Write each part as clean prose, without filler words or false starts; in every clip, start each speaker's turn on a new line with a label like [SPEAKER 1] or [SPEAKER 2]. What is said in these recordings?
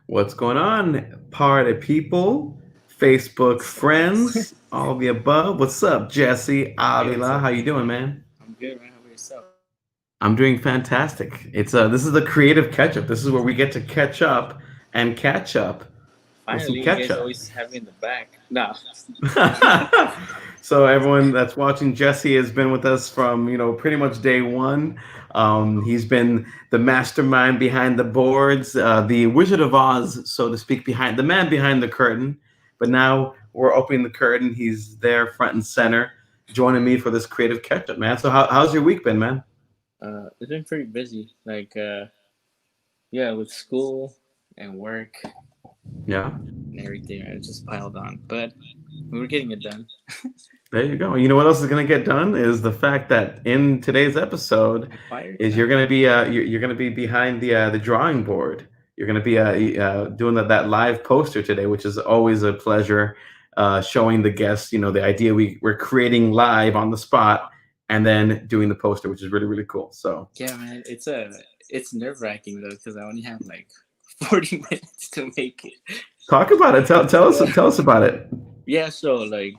[SPEAKER 1] What's going on, party people, Facebook friends, all of the above? What's up, Jesse
[SPEAKER 2] Hey, what's
[SPEAKER 1] Avila?
[SPEAKER 2] up,
[SPEAKER 1] How you
[SPEAKER 2] man?
[SPEAKER 1] doing, man?
[SPEAKER 2] I'm good, man. How about yourself?
[SPEAKER 1] I'm doing fantastic. It's this is the creative catch up. This is where we get to catch up and catch up with some
[SPEAKER 2] Finally, you
[SPEAKER 1] catch
[SPEAKER 2] guys
[SPEAKER 1] up.
[SPEAKER 2] always have me in the back. Nah.
[SPEAKER 1] So everyone that's watching, Jesse has been with us from pretty much day one. He's been the mastermind behind the boards, the Wizard of Oz, so to speak, behind the man behind the curtain. But now we're opening the curtain. He's there, front and center, joining me for this creative catch up, man. So how's your week been, man?
[SPEAKER 2] It's been pretty busy. Yeah, with school and work
[SPEAKER 1] Yeah.
[SPEAKER 2] and everything, it just piled on. But we were getting it done.
[SPEAKER 1] There you go. You know what else is going to get done is the fact that in today's episode
[SPEAKER 2] Like fire
[SPEAKER 1] is you're
[SPEAKER 2] time.
[SPEAKER 1] going to be you're going to be behind the drawing board. You're going to be doing that live poster today, which is always a pleasure. Showing the guests, the idea we're creating live on the spot, and then doing the poster, which is really really cool. So
[SPEAKER 2] Yeah, man. It's nerve wracking though because I only have like 40 minutes to make it.
[SPEAKER 1] talk about it. Tell us
[SPEAKER 2] Yeah.
[SPEAKER 1] tell us about it.
[SPEAKER 2] Yeah. So like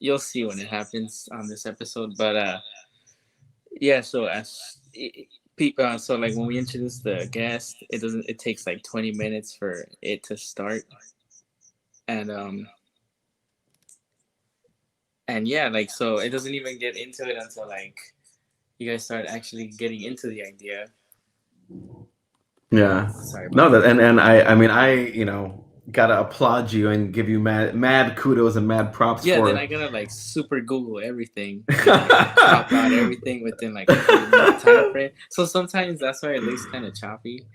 [SPEAKER 2] you'll see when it happens on this episode, but yeah. So people, so like when we introduce the guest, it doesn't. It takes like 20 minutes for it to start, and and yeah, like so it doesn't even get into it until like you guys start actually getting into the idea.
[SPEAKER 1] Yeah.
[SPEAKER 2] Sorry about
[SPEAKER 1] No, that
[SPEAKER 2] that.
[SPEAKER 1] and I mean I gotta applaud you and give you mad kudos and mad props
[SPEAKER 2] Yeah, then
[SPEAKER 1] for
[SPEAKER 2] I gotta like super Google everything and like chop out everything within like a 30-minute time frame. So sometimes that's why it looks kind of choppy.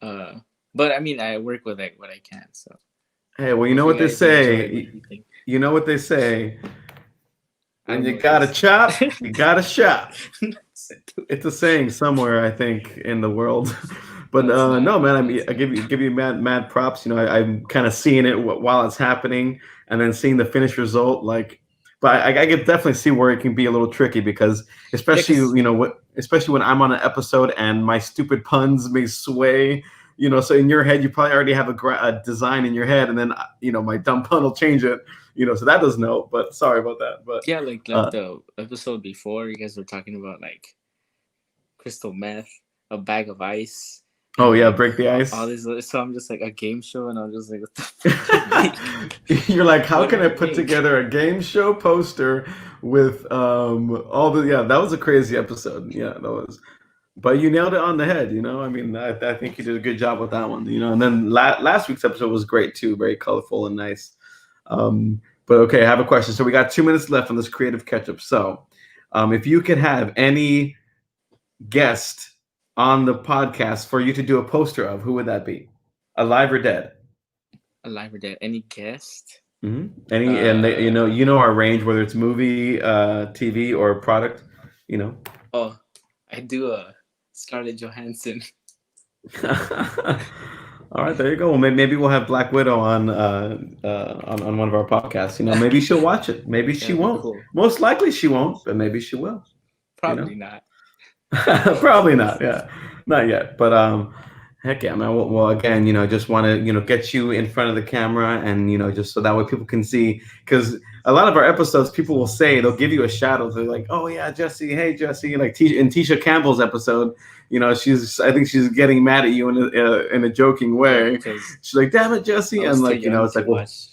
[SPEAKER 2] Uh, but I mean, I work with like what I can. So
[SPEAKER 1] Hey, well, you know
[SPEAKER 2] hope you
[SPEAKER 1] what they
[SPEAKER 2] guys enjoy what
[SPEAKER 1] say.
[SPEAKER 2] you think.
[SPEAKER 1] You know what they say.
[SPEAKER 2] I
[SPEAKER 1] When
[SPEAKER 2] don't
[SPEAKER 1] you
[SPEAKER 2] know what
[SPEAKER 1] gotta
[SPEAKER 2] this.
[SPEAKER 1] chop, you gotta shop. It's a saying somewhere, I think, in the world. But
[SPEAKER 2] No, it's not.
[SPEAKER 1] no, man. I
[SPEAKER 2] No,
[SPEAKER 1] mean,
[SPEAKER 2] it's
[SPEAKER 1] I
[SPEAKER 2] not.
[SPEAKER 1] give you mad props. I'm kind of seeing it while it's happening, and then seeing the finished result. Like, but I could definitely see where it can be a little tricky because,
[SPEAKER 2] Yeah,
[SPEAKER 1] especially
[SPEAKER 2] cause
[SPEAKER 1] especially when I'm on an episode and my stupid puns may sway. So in your head, you probably already have a design in your head, and then my dumb pun will change it. So that doesn't help. But sorry about that. But
[SPEAKER 2] yeah, like
[SPEAKER 1] uh,
[SPEAKER 2] the episode before, you guys were talking about like crystal meth, a bag of ice,
[SPEAKER 1] oh
[SPEAKER 2] and
[SPEAKER 1] yeah,
[SPEAKER 2] like
[SPEAKER 1] break the
[SPEAKER 2] all
[SPEAKER 1] ice.
[SPEAKER 2] this. So I'm just like a game show, and I'm just like, what the fuck are you making?
[SPEAKER 1] You're like, how
[SPEAKER 2] What
[SPEAKER 1] can
[SPEAKER 2] did
[SPEAKER 1] I
[SPEAKER 2] I
[SPEAKER 1] put
[SPEAKER 2] make?
[SPEAKER 1] together a game show poster with all the yeah, that was a crazy episode. Yeah, that was. But you nailed it on the head. I mean, I think you did a good job with that one. And then last week's episode was great too, very colorful and nice. But okay, I have a question. So we got 2 minutes left on this creative catch up. So, if you could have any guest on the podcast for you to do a poster of, who would that be? Alive or dead?
[SPEAKER 2] Alive or dead? Any guest?
[SPEAKER 1] Any and they,
[SPEAKER 2] Uh
[SPEAKER 1] our range, whether it's movie, TV, or product. You know.
[SPEAKER 2] oh, I do a Scarlett Johansson.
[SPEAKER 1] All right, there you go. Well, maybe we'll have Black Widow on one of our podcasts. Maybe she'll watch it. Maybe
[SPEAKER 2] Yeah,
[SPEAKER 1] she
[SPEAKER 2] that'd be
[SPEAKER 1] won't.
[SPEAKER 2] cool.
[SPEAKER 1] Most likely she won't, but maybe she will. You know.
[SPEAKER 2] Probably not.
[SPEAKER 1] Probably not. Yeah, not yet. But heck yeah, man. Well, again, just want to get you in front of the camera, and just so that way people can see. Because a lot of our episodes, people will say they'll give you a shout out. They're like, "Oh yeah, Jesse. Hey, Jesse." Like in Tisha Campbell's episode, I think she's getting mad at you in a joking
[SPEAKER 2] Yeah,
[SPEAKER 1] way.
[SPEAKER 2] because
[SPEAKER 1] She's like, "Damn it,
[SPEAKER 2] I
[SPEAKER 1] Jesse,"
[SPEAKER 2] was
[SPEAKER 1] and
[SPEAKER 2] too
[SPEAKER 1] like
[SPEAKER 2] young
[SPEAKER 1] it's
[SPEAKER 2] to
[SPEAKER 1] like, well,
[SPEAKER 2] watch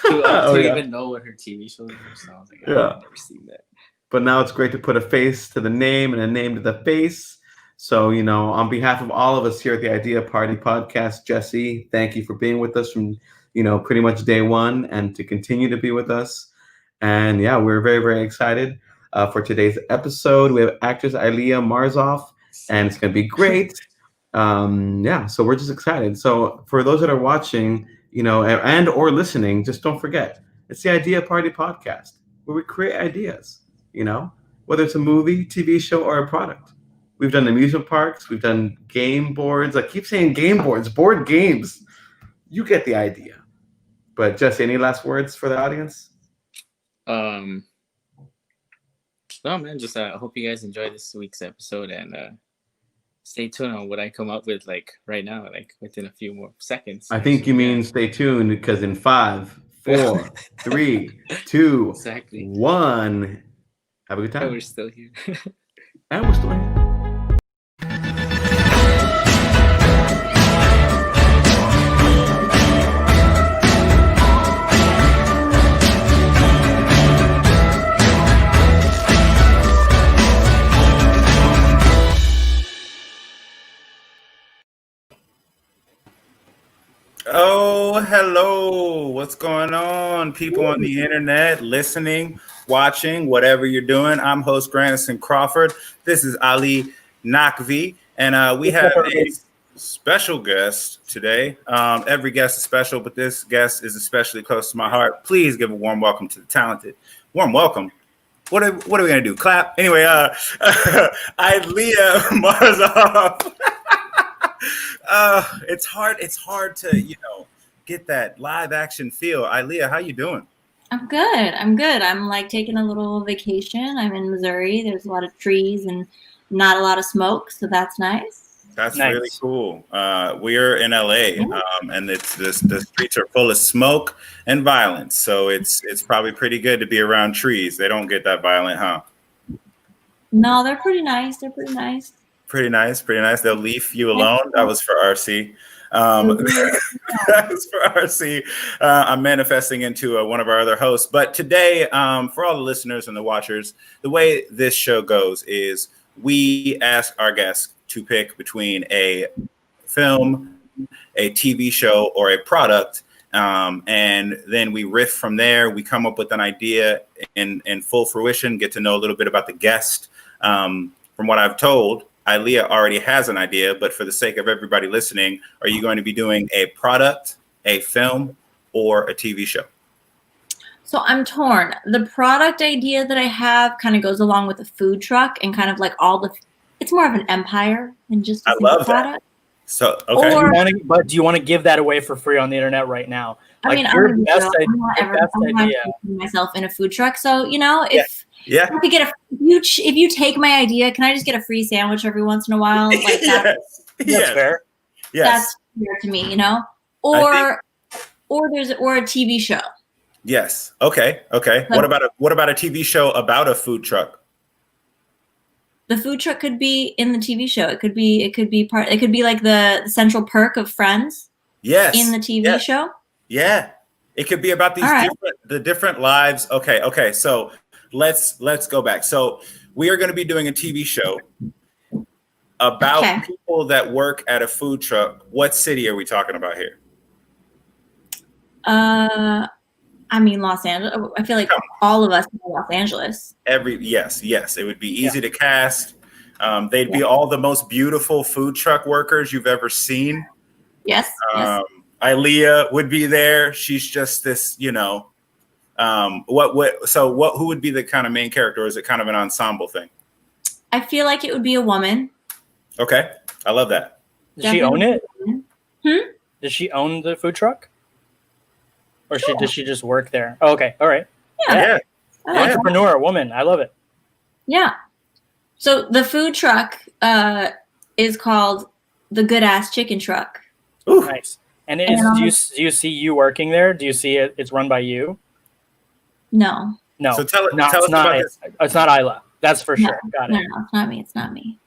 [SPEAKER 1] oh
[SPEAKER 2] to
[SPEAKER 1] yeah,
[SPEAKER 2] even know what her TV shows were. So I was like, oh, I've
[SPEAKER 1] yeah.
[SPEAKER 2] never seen that.
[SPEAKER 1] But now it's great to put a face to the name and a name to the face. So, on behalf of all of us here at the Idea Party podcast, Jesse, thank you for being with us from, pretty much day one and to continue to be with us. And yeah, we're very, very excited for today's episode. We have actress Aylya Marzolf, and it's
[SPEAKER 2] Sick.
[SPEAKER 1] going to be great. Yeah, so we're just excited. So, for those that are watching, and or listening, just don't forget it's the Idea Party podcast where we create ideas you know, whether it's a movie, TV show, or a product. We've done amusement parks, we've done game boards. I keep saying game boards, board games. You get the idea. But Jesse, any last words for the audience?
[SPEAKER 2] Um, no, man. Just I hope you guys enjoy this week's episode, and stay tuned on what I come up with like right now, like within a few more seconds.
[SPEAKER 1] I think you mean stay tuned because in 5, 4, 3, 2,
[SPEAKER 2] exactly.
[SPEAKER 1] 1. Have a good
[SPEAKER 2] And
[SPEAKER 1] time.
[SPEAKER 2] we're still here.
[SPEAKER 1] And we're still here.
[SPEAKER 3] Oh, hello. What's going on, people on the internet, listening, watching, whatever you're doing? I'm host Grandison Crawford. This is Ali Nakvi, and we have a special guest today. Every guest is special, but this guest is especially close to my heart. Please give a warm welcome to the talented. Warm welcome. What are we going to do? Clap? Anyway, Aylya Marzolf. It's hard to, get that live action feel. Aylya, how you doing?
[SPEAKER 4] I'm good. I'm like taking a little vacation. I'm in Missouri. There's a lot of trees and not a lot of smoke, so that's nice.
[SPEAKER 3] That's really cool. We're in LA, and the streets are full of smoke and violence. So it's probably pretty good to be around trees. They don't get that violent, huh?
[SPEAKER 4] No, they're pretty nice.
[SPEAKER 3] Pretty nice. They'll leave you alone. That was for RC. That was for RC. I'm manifesting into one of our other hosts. But today, for all the listeners and the watchers, the way this show goes is we ask our guests to pick between a film, a TV show, or a product. And then we riff from there. We come up with an idea in full fruition, get to know a little bit about the guest. From what I've told, Aylya already has an idea, but for the sake of everybody listening, are you going to be doing a product, a film, or a TV show?
[SPEAKER 4] So I'm torn. The product idea that I have kind of goes along with a food truck and kind of like it's more of an empire than just a single product.
[SPEAKER 3] That. So, okay.
[SPEAKER 5] Do you want to give that away for free on the internet right now?
[SPEAKER 4] I mean, I'm not myself in a food truck. So, if if you take my idea, can I just get a free sandwich every once in a while? Like
[SPEAKER 5] that's fair.
[SPEAKER 3] Yes.
[SPEAKER 4] That's fair to me, or a TV show.
[SPEAKER 3] Yes. Okay. What about a TV show about a food truck?
[SPEAKER 4] The food truck could be in the TV show. It could be like the central perk of Friends.
[SPEAKER 3] Yes.
[SPEAKER 4] In the TV show.
[SPEAKER 3] Yeah. It could be about these different lives. Okay. So let's go back. So we are going to be doing a TV show about people that work at a food truck. What city are we talking about here?
[SPEAKER 4] I mean, Los Angeles. I feel like all of us know Los Angeles.
[SPEAKER 3] Yes. It would be easy to cast. They'd be all the most beautiful food truck workers you've ever seen.
[SPEAKER 4] Yes.
[SPEAKER 3] Aylya would be there. She's just this, who would be the kind of main character? Or is it kind of an ensemble thing?
[SPEAKER 4] I feel like it would be a woman.
[SPEAKER 3] Okay. I love that.
[SPEAKER 5] Does she own it? Does she own the food truck? Or does she just work there? Oh, okay. All right.
[SPEAKER 4] Yeah.
[SPEAKER 5] Entrepreneur, woman. I love it.
[SPEAKER 4] Yeah. So the food truck is called the Good Ass Chicken Truck.
[SPEAKER 3] Ooh.
[SPEAKER 5] Nice. And do you see you working there? Do you see it's run by you?
[SPEAKER 4] No.
[SPEAKER 3] So tell us about this.
[SPEAKER 5] It's not Aylya. That's for sure. Got it.
[SPEAKER 4] No, it's not me.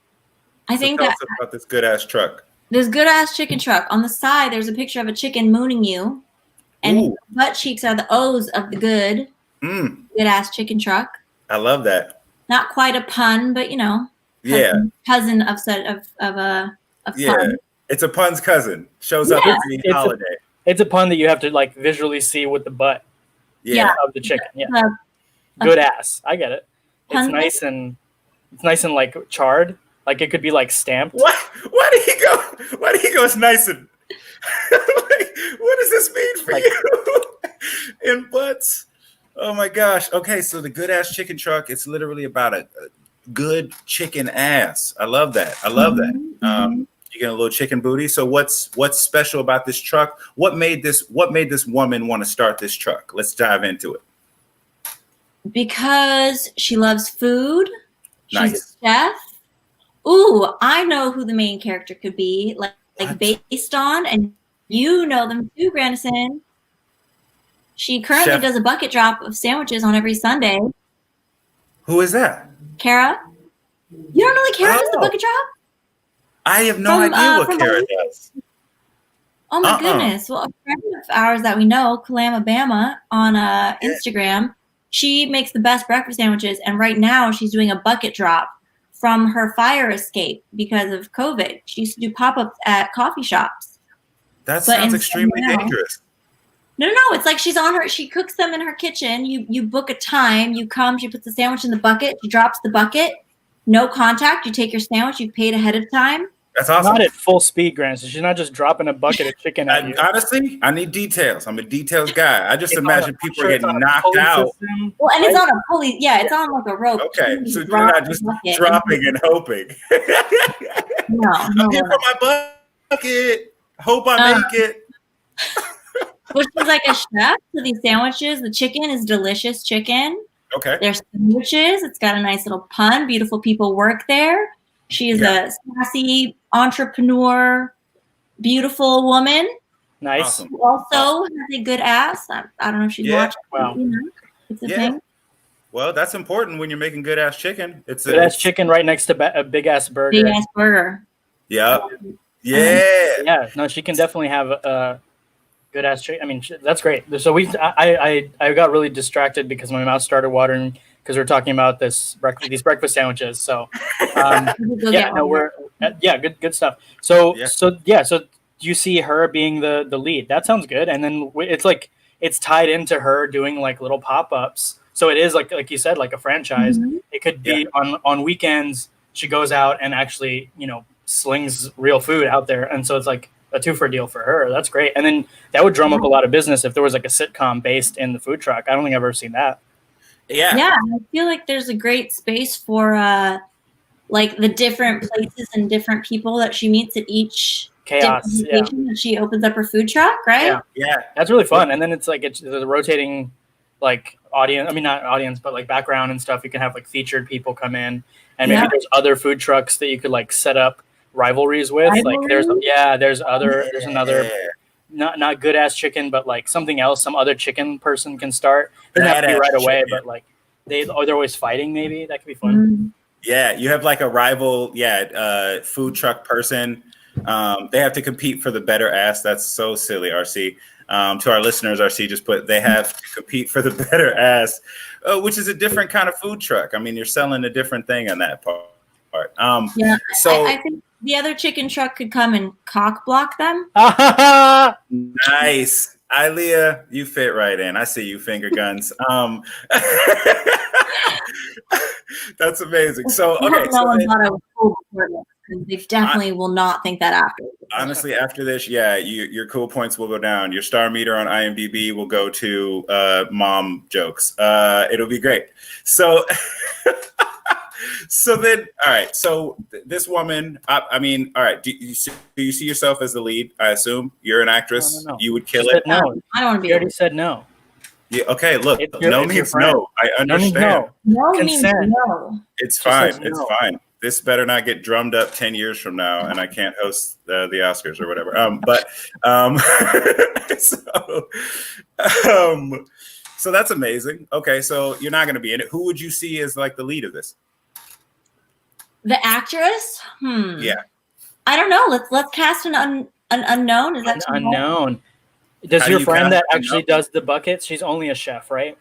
[SPEAKER 4] I think
[SPEAKER 3] tell us about this good ass truck.
[SPEAKER 4] This Good Ass Chicken Truck. On the side, there's a picture of a chicken mooning you. And butt cheeks are the O's of the good ass chicken truck.
[SPEAKER 3] I love that.
[SPEAKER 4] Not quite a pun, but cousin of fun.
[SPEAKER 3] It's a pun's cousin. Shows up at the holiday.
[SPEAKER 5] It's a pun that you have to like visually see with the butt. Of the chicken. Yeah. Good ass. I get it. It's nice and like charred. Like it could be like stamped.
[SPEAKER 3] What? Why did he go? It's nice and. What does this mean for you? In butts. Oh my gosh. Okay, so the Good Ass Chicken Truck, it's literally about a good chicken ass. I love that. You get a little chicken booty. So what's special about this truck? What made this woman want to start this truck? Let's dive into it.
[SPEAKER 4] Because she loves food.
[SPEAKER 3] Nice.
[SPEAKER 4] She's a chef. Ooh, I know who the main character could be, like based on, and you know them too, Grandison. She currently does a bucket drop of sandwiches on every Sunday.
[SPEAKER 3] Who is that?
[SPEAKER 4] Kara. You don't know that Kara does the bucket drop?
[SPEAKER 3] I have no idea what Kara does.
[SPEAKER 4] Oh my goodness. Well, a friend of ours that we know, Kalamabama, on Instagram, she makes the best breakfast sandwiches, and right now she's doing a bucket drop from her fire escape because of COVID. She used to do pop-ups at coffee shops.
[SPEAKER 3] That sounds extremely dangerous.
[SPEAKER 4] No. It's like she cooks them in her kitchen. You book a time, you come, she puts the sandwich in the bucket, she drops the bucket, no contact, you take your sandwich, you've paid ahead of time.
[SPEAKER 3] That's awesome.
[SPEAKER 5] Not at full speed, Grant. So she's not just dropping a bucket of chicken at you.
[SPEAKER 3] Honestly, I need details. I'm a details guy. I just imagine people are getting knocked out.
[SPEAKER 4] System, well, and it's on a pulley. Yeah, it's on like a rope.
[SPEAKER 3] Okay, so you're not just dropping and hoping.
[SPEAKER 4] No.
[SPEAKER 3] I'm here for my bucket. Hope I make it.
[SPEAKER 4] Well, she's like a chef for these sandwiches. The chicken is delicious chicken.
[SPEAKER 3] Okay.
[SPEAKER 4] There's sandwiches. It's got a nice little pun. Beautiful people work there. She is a sassy entrepreneur, beautiful woman.
[SPEAKER 5] Nice.
[SPEAKER 3] Awesome.
[SPEAKER 4] Who also has a good ass. I don't know if she's watching.
[SPEAKER 5] Wow.
[SPEAKER 4] You know, it's a thing.
[SPEAKER 3] Well, that's important when you're making good ass chicken. It's
[SPEAKER 5] good ass chicken right next to a big ass burger.
[SPEAKER 4] Big ass burger.
[SPEAKER 3] Yep. Yeah.
[SPEAKER 5] Yeah. No, she can definitely have a good ass chicken. I mean, that's great. So I got really distracted because my mouth started watering because we're talking about these breakfast sandwiches. So good stuff. So you see her being the lead. That sounds good. And then it's tied into her doing like little pop-ups. So it is like you said, like a franchise. Mm-hmm. It could be on weekends. She goes out and actually, slings real food out there. And so it's like a 2-for deal for her. That's great. And then that would drum up a lot of business if there was like a sitcom based in the food truck. I don't think I've ever seen that.
[SPEAKER 3] Yeah.
[SPEAKER 4] Yeah. I feel like there's a great space for like the different places and different people that she meets at each
[SPEAKER 5] chaos
[SPEAKER 4] that she opens up her food truck, right?
[SPEAKER 3] Yeah.
[SPEAKER 5] That's really fun. And then it's like it's the rotating like audience. I mean, not audience, but like background and stuff. You can have like featured people come in, and maybe there's other food trucks that you could like set up rivalries with. Like there's another not good ass chicken, but like something else, some other chicken person can start. Doesn't have to be right away, but like they're always fighting. Maybe that could be fun.
[SPEAKER 4] Mm-hmm.
[SPEAKER 3] Yeah, you have like a rival, food truck person. They have to compete for the better ass. That's so silly, RC. To our listeners, RC just put they have to compete for the better ass, which is a different kind of food truck. I mean, you're selling a different thing on that part.
[SPEAKER 4] So I think the other chicken truck could come and cock block them.
[SPEAKER 3] Nice. Aylya, you fit right in. I see you, finger guns. That's amazing. So, okay.
[SPEAKER 4] No one thought I was cool before this. They definitely will not think that after.
[SPEAKER 3] Honestly, after this, your cool points will go down. Your star meter on IMDb will go to mom jokes. It'll be great. So, so then, all right. So this woman, I mean, all right. Do you see yourself as the lead? I assume you're an actress.
[SPEAKER 5] No.
[SPEAKER 3] You would kill it.
[SPEAKER 5] No,
[SPEAKER 4] I don't want to be.
[SPEAKER 5] You already said no.
[SPEAKER 3] Yeah. Okay. Look, no means no. I understand.
[SPEAKER 4] No means no.
[SPEAKER 3] It's fine. It's fine. This better not get drummed up 10 years from now, and I can't host the Oscars or whatever. So that's amazing. Okay, so you're not going to be in it. Who would you see as like the lead of this?
[SPEAKER 4] The actress?
[SPEAKER 3] Yeah.
[SPEAKER 4] I don't know. Let's cast an unknown. Is that
[SPEAKER 5] unknown? Does your friend that actually does the buckets? She's only a chef, right?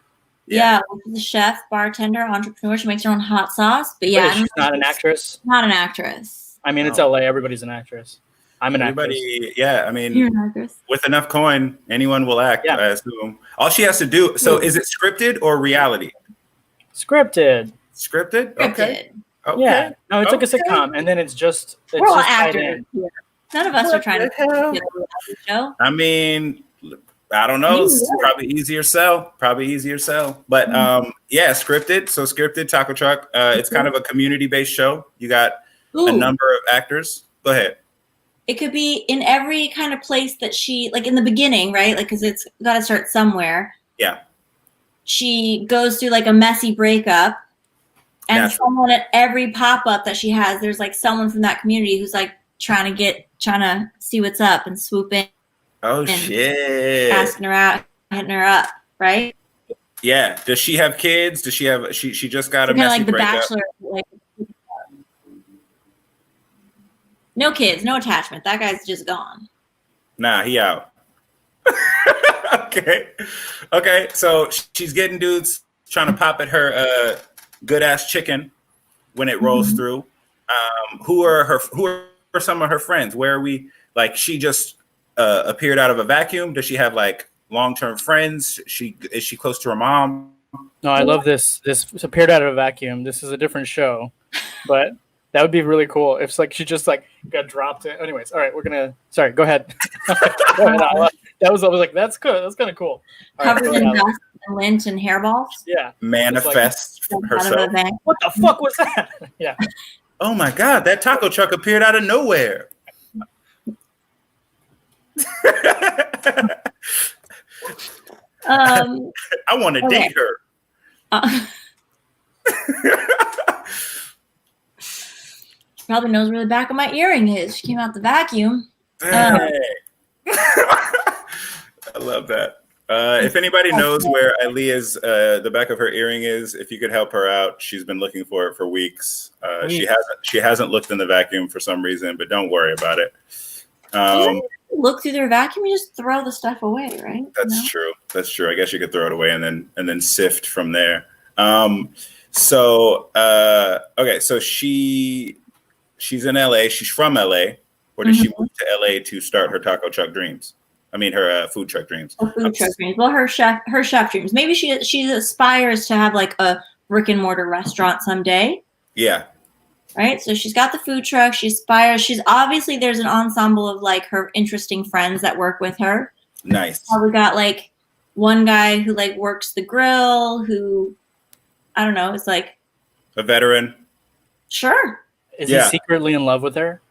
[SPEAKER 4] Yeah, she's a chef, bartender, entrepreneur. She makes her own hot sauce. But yeah,
[SPEAKER 5] she's not an actress.
[SPEAKER 4] Not an actress.
[SPEAKER 5] I mean, it's LA. Everybody's an actress. I'm an actress.
[SPEAKER 3] Yeah, I mean,
[SPEAKER 4] you're an actress.
[SPEAKER 3] With enough coin, anyone will act. Yeah. I assume. All she has to do. So, is it scripted or reality?
[SPEAKER 5] Scripted.
[SPEAKER 3] Okay.
[SPEAKER 5] Yeah. No, it's like a sitcom, and then it's just.
[SPEAKER 4] We're all actors. Yeah. None of us are trying to get a reality show.
[SPEAKER 3] I mean, I don't know. It's probably easier sell. But scripted. So scripted taco truck. It's kind of a community-based show. You got a number of actors. Go ahead.
[SPEAKER 4] It could be in every kind of place that she, like in the beginning, right? Like, because it's got to start somewhere.
[SPEAKER 3] Yeah.
[SPEAKER 4] She goes through like a messy breakup. And someone at every pop-up that she has, there's like someone from that community who's like trying to see what's up and swoop in.
[SPEAKER 3] Oh shit!
[SPEAKER 4] Asking her out, hitting her up, right?
[SPEAKER 3] Yeah. Does she have kids? Does she have? She just got a messy
[SPEAKER 4] like the
[SPEAKER 3] breakup.
[SPEAKER 4] Bachelor. Like, no kids, no attachment. That guy's just gone.
[SPEAKER 3] Nah, he out. Okay. So she's getting dudes trying to pop at her good ass chicken when it rolls through. Who are some of her friends? Where are we? Like, she just appeared out of a vacuum. Does she have like long-term friends? Is she close to her mom?
[SPEAKER 5] No, I love this. This appeared out of a vacuum. This is a different show, but that would be really cool if like she just like got dropped in. Anyways, all right, sorry, go ahead. That was like, that's good. That's kind of cool.
[SPEAKER 4] Covered in dust and lint and hairballs.
[SPEAKER 5] Yeah.
[SPEAKER 3] Manifest
[SPEAKER 4] like,
[SPEAKER 3] herself.
[SPEAKER 5] What the fuck was that? Yeah.
[SPEAKER 3] Oh my God, that taco truck appeared out of nowhere. I want to date her.
[SPEAKER 4] She probably knows where the back of my earring is. She came out the vacuum.
[SPEAKER 3] I love that. If anybody knows where Aylia's the back of her earring is, if you could help her out, she's been looking for it for weeks. She hasn't looked in the vacuum for some reason, but don't worry about it.
[SPEAKER 4] Look through their vacuum, you just throw the stuff away, right?
[SPEAKER 3] That's true. That's true. I guess you could throw it away and then sift from there. So she's in LA. She's from LA, or did she move to LA to start her taco truck dreams? I mean, her food truck dreams.
[SPEAKER 4] Dreams. Well, her chef dreams. Maybe she aspires to have like a brick and mortar restaurant someday.
[SPEAKER 3] Yeah.
[SPEAKER 4] Right. So she's got the food truck. She aspires. She's obviously there's an ensemble of like her interesting friends that work with her.
[SPEAKER 3] Nice.
[SPEAKER 4] We got like one guy who like works the grill. Who I don't know. Is like
[SPEAKER 3] a veteran.
[SPEAKER 4] Sure.
[SPEAKER 5] Is he secretly in love with her?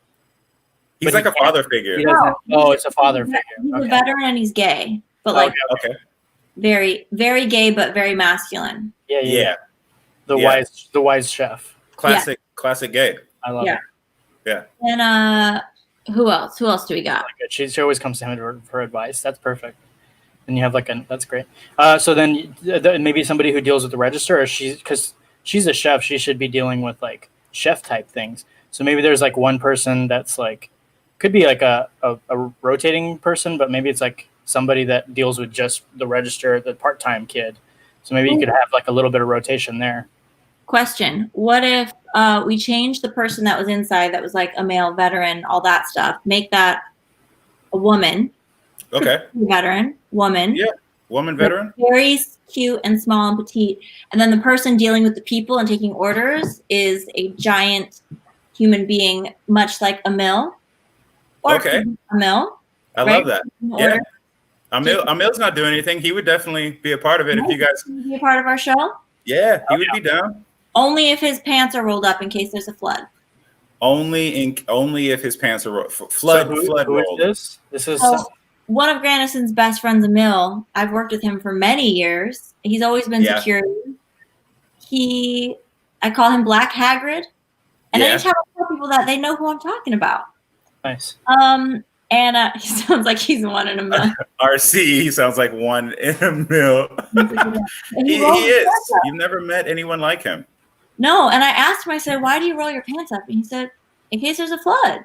[SPEAKER 3] He's like a father figure.
[SPEAKER 5] It's a father figure.
[SPEAKER 4] He's a veteran and he's gay, but like very, very gay, but very masculine.
[SPEAKER 5] Yeah. The wise chef.
[SPEAKER 3] Classic gay.
[SPEAKER 5] I love it.
[SPEAKER 3] Yeah.
[SPEAKER 4] And who else? Who else do we got?
[SPEAKER 5] She always comes to him for advice. That's perfect. And you have that's great. So then maybe somebody who deals with the register, or because she's a chef, she should be dealing with like chef type things. So maybe there's like one person that's like, could be like a rotating person, but maybe it's like somebody that deals with just the register, the part-time kid. So maybe you could have like a little bit of rotation there. Question.
[SPEAKER 4] What if we change the person that was inside that was like a male veteran, all that stuff, make that a woman.
[SPEAKER 3] Okay.
[SPEAKER 4] Veteran, woman.
[SPEAKER 3] Yeah, woman veteran.
[SPEAKER 4] Very cute and small and petite. And then the person dealing with the people and taking orders is a giant human being, much like Emil. Emil.
[SPEAKER 3] I love that. Yeah. Emil's not doing anything. He would definitely be a part of it if you guys
[SPEAKER 4] be a part of our show.
[SPEAKER 3] Yeah, he would be down.
[SPEAKER 4] Only if his pants are rolled up in case there's a flood.
[SPEAKER 3] Only if his pants are flood rolled.
[SPEAKER 5] This is
[SPEAKER 4] one of Grannison's best friends, Emil. I've worked with him for many years. He's always been security. I call him Black Hagrid. And anytime I tell people that, they know who I'm talking about.
[SPEAKER 5] Nice.
[SPEAKER 4] And he sounds like he's one in a million.
[SPEAKER 3] RC, he sounds like one in a mil. he is. You've never met anyone like him.
[SPEAKER 4] No, and I asked him, I said, why do you roll your pants up? And he said, in case there's a flood.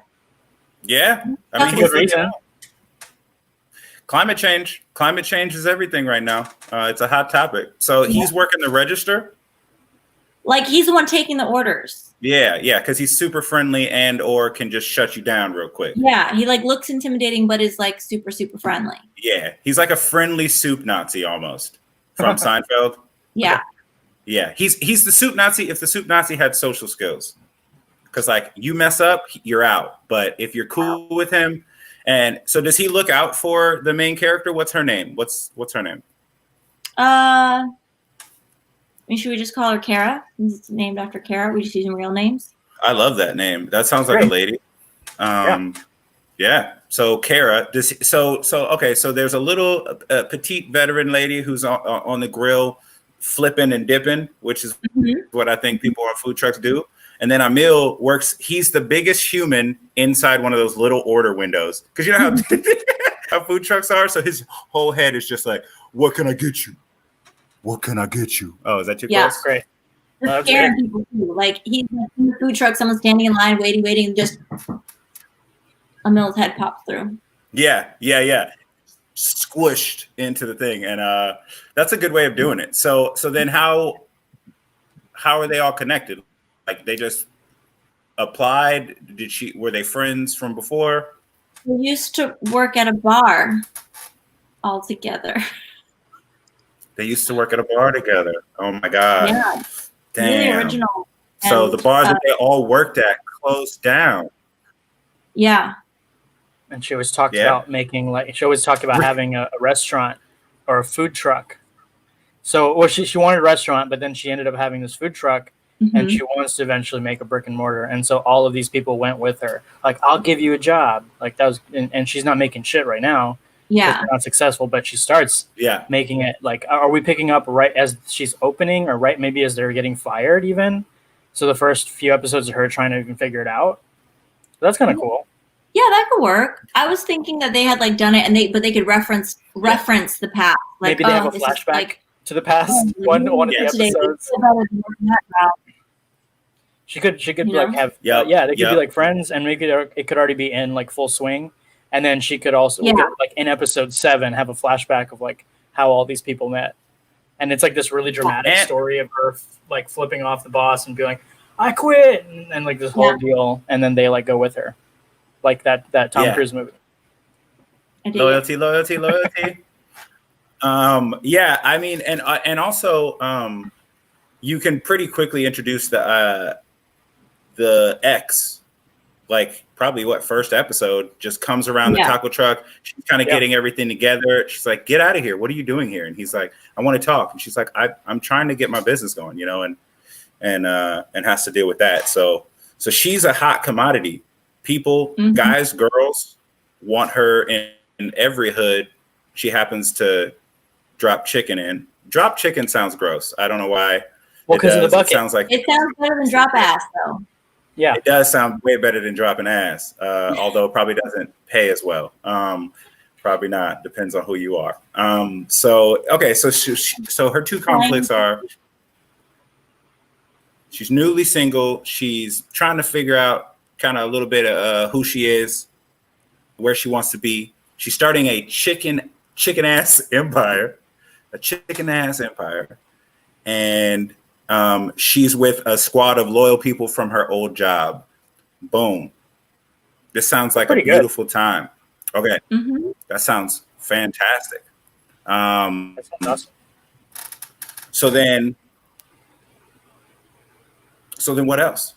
[SPEAKER 3] Yeah. I mean, good reason. Climate change is everything right now. It's a hot topic. So he's working the register?
[SPEAKER 4] Like he's the one taking the orders.
[SPEAKER 3] Yeah, because he's super friendly and or can just shut you down real quick.
[SPEAKER 4] Yeah, he like looks intimidating, but is like super, super friendly.
[SPEAKER 3] Yeah, he's like a friendly soup Nazi almost from Seinfeld.
[SPEAKER 4] Yeah.
[SPEAKER 3] Yeah, he's the soup Nazi if the soup Nazi had social skills. Because like you mess up, you're out. But if you're cool with him, and so does he look out for the main character? What's her name? What's her name?
[SPEAKER 4] Should we just call her Kara? It's named after Kara. We just using real names.
[SPEAKER 3] I love that name. That sounds like a lady. Yeah. So Kara, so there's a little petite veteran lady who's on the grill, flipping and dipping, which is what I think people on food trucks do. And then Emil works. He's the biggest human inside one of those little order windows. Because you know how, how food trucks are? So his whole head is just like, what can I get you? What can I get you? Oh, is that too close?
[SPEAKER 5] Great.
[SPEAKER 4] Just scaring people too. Like he's in the food truck, someone's standing in line, waiting, and just Emil's head pops through.
[SPEAKER 3] Yeah. Squished into the thing. And that's a good way of doing it. So then how are they all connected? Like they just applied? Were they friends from before?
[SPEAKER 4] We used to work at a bar all together.
[SPEAKER 3] They used to work at a bar together. Oh my God.
[SPEAKER 4] Yeah.
[SPEAKER 3] Damn.
[SPEAKER 4] Really original.
[SPEAKER 3] So
[SPEAKER 4] And,
[SPEAKER 3] the bars that they all worked at closed down.
[SPEAKER 4] Yeah.
[SPEAKER 5] And she always talked about having a restaurant or a food truck. So, well, she wanted a restaurant, but then she ended up having this food truck, and she wants to eventually make a brick and mortar. And so all of these people went with her. Like, I'll give you a job. Like that was, and she's not making shit right now.
[SPEAKER 4] Yeah.
[SPEAKER 5] Not successful, but she starts making it. Like, are we picking up right as she's opening, or right maybe as they're getting fired even? So the first few episodes of her trying to even figure it out. That's kind of cool.
[SPEAKER 4] Yeah, that could work. I was thinking that they had like done it, and they could reference the past. Like,
[SPEAKER 5] maybe they have a flashback to the past. One of the episodes. She could like have they could be like friends, and maybe it could already be in like full swing, and then she could also like in episode 7 have a flashback of like how all these people met, and it's like this really dramatic story of her like flipping off the boss and being like, I quit, and like this whole deal, and then they like go with her, like that Tom Cruise movie.
[SPEAKER 3] Loyalty. I mean, and also you can pretty quickly introduce the ex, like probably first episode, just comes around the taco truck. She's kind of getting everything together. She's like, get out of here. What are you doing here? And he's like, I want to talk. And she's like, I'm trying to get my business going, you know, and has to deal with that. So she's a hot commodity. People, guys, girls want her in every hood she happens to drop chicken in. Drop chicken sounds gross. I don't know why.
[SPEAKER 5] Well, because of the bucket.
[SPEAKER 4] It sounds better than drop ass, though.
[SPEAKER 5] Yeah,
[SPEAKER 3] it does sound way better than dropping ass. Although it probably doesn't pay as well. Probably not. Depends on who you are. So her two conflicts are: she's newly single. She's trying to figure out kind of a little bit of who she is, where she wants to be. She's starting a chicken ass empire, and she's with a squad of loyal people from her old job. Boom. This sounds like a beautiful time. Okay. That sounds fantastic.
[SPEAKER 5] That sounds awesome.
[SPEAKER 3] So then what else?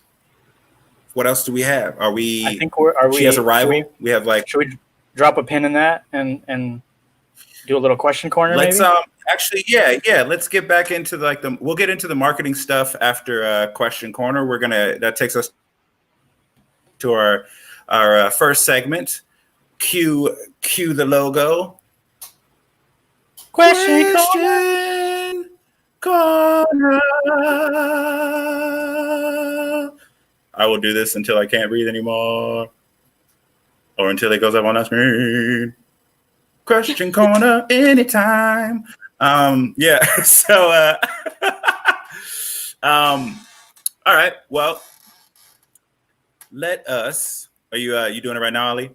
[SPEAKER 3] What else do we have? Are we?
[SPEAKER 5] I think
[SPEAKER 3] she has a rival. We have like.
[SPEAKER 5] Should we drop a pin in that and do a little question corner?
[SPEAKER 3] Let's
[SPEAKER 5] maybe?
[SPEAKER 3] Actually, let's get back into we'll get into the marketing stuff after question corner. That takes us to our first segment. Cue the logo. Question corner. I will do this until I can't breathe anymore, or until it goes up on the screen. Question corner anytime. So all right, well, let us. Are you doing it right now, Ali?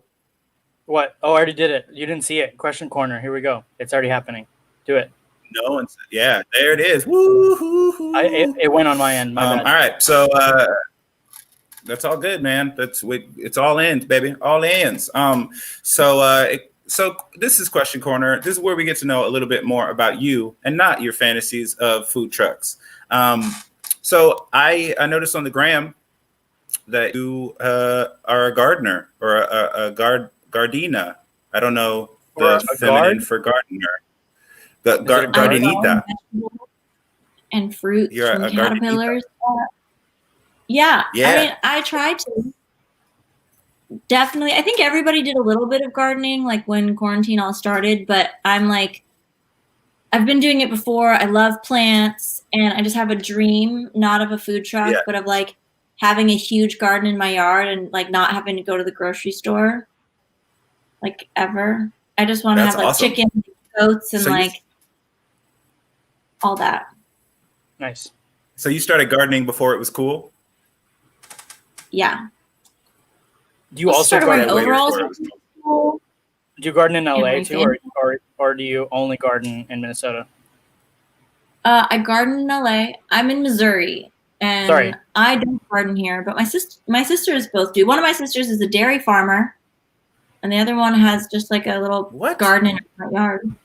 [SPEAKER 5] What? Oh, I already did it. You didn't see it. Question corner. Here we go. It's already happening. Do it.
[SPEAKER 3] No, there it is. Woo-hoo-hoo.
[SPEAKER 5] It went on my end. My bad.
[SPEAKER 3] All right, so that's all good, man. It's all ends, baby. All ends. So this is Question Corner. This is where we get to know a little bit more about you and not your fantasies of food trucks. So I noticed on the gram that you are a gardener or a gardena. I don't know the feminine for gardener. Gardenita.
[SPEAKER 4] And fruits and caterpillars. Yeah. I mean, I tried to. Definitely. I think everybody did a little bit of gardening, like when quarantine all started, but I'm like I've been doing it before. I love plants, and I just have a dream, not of a food truck, but of like having a huge garden in my yard and like not having to go to the grocery store, like ever. I just want to have like
[SPEAKER 3] awesome.
[SPEAKER 4] chickens, goats, and like all that.
[SPEAKER 5] Nice.
[SPEAKER 3] So you started gardening before it was cool?
[SPEAKER 4] Yeah.
[SPEAKER 5] Do you also garden
[SPEAKER 4] overalls?
[SPEAKER 5] Do you garden in LA too, or do you only garden in Minnesota?
[SPEAKER 4] I garden in LA. I'm in Missouri, and I don't garden here. But my sisters both do. One of my sisters is a dairy farmer, and the other one has just like a little garden in her front yard.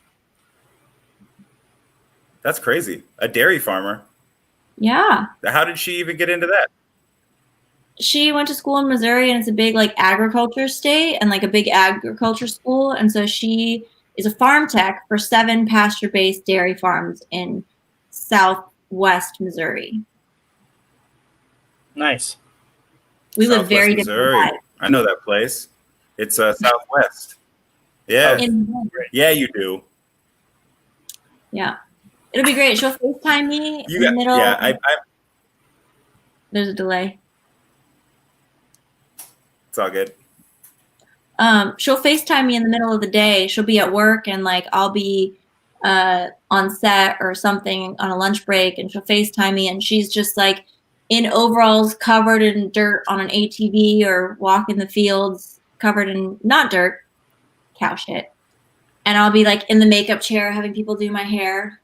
[SPEAKER 3] That's crazy. A dairy farmer.
[SPEAKER 4] Yeah.
[SPEAKER 3] How did she even get into that?
[SPEAKER 4] She went to school in Missouri, and it's a big like agriculture state and like a big agriculture school. And so she is a farm tech for 7 pasture-based dairy farms in southwest Missouri.
[SPEAKER 5] Nice.
[SPEAKER 4] We live very different lives.
[SPEAKER 3] I know that place. It's southwest. Yeah. Yeah, you do.
[SPEAKER 4] Yeah. It'll be great. She'll FaceTime me in the middle.
[SPEAKER 3] Yeah,
[SPEAKER 4] There's a delay.
[SPEAKER 3] It's all good.
[SPEAKER 4] She'll FaceTime me in the middle of the day. She'll be at work, and like I'll be on set or something on a lunch break, and she'll FaceTime me, and she's just like in overalls covered in dirt on an ATV or walking the fields covered in not dirt, cow shit. And I'll be like in the makeup chair having people do my hair,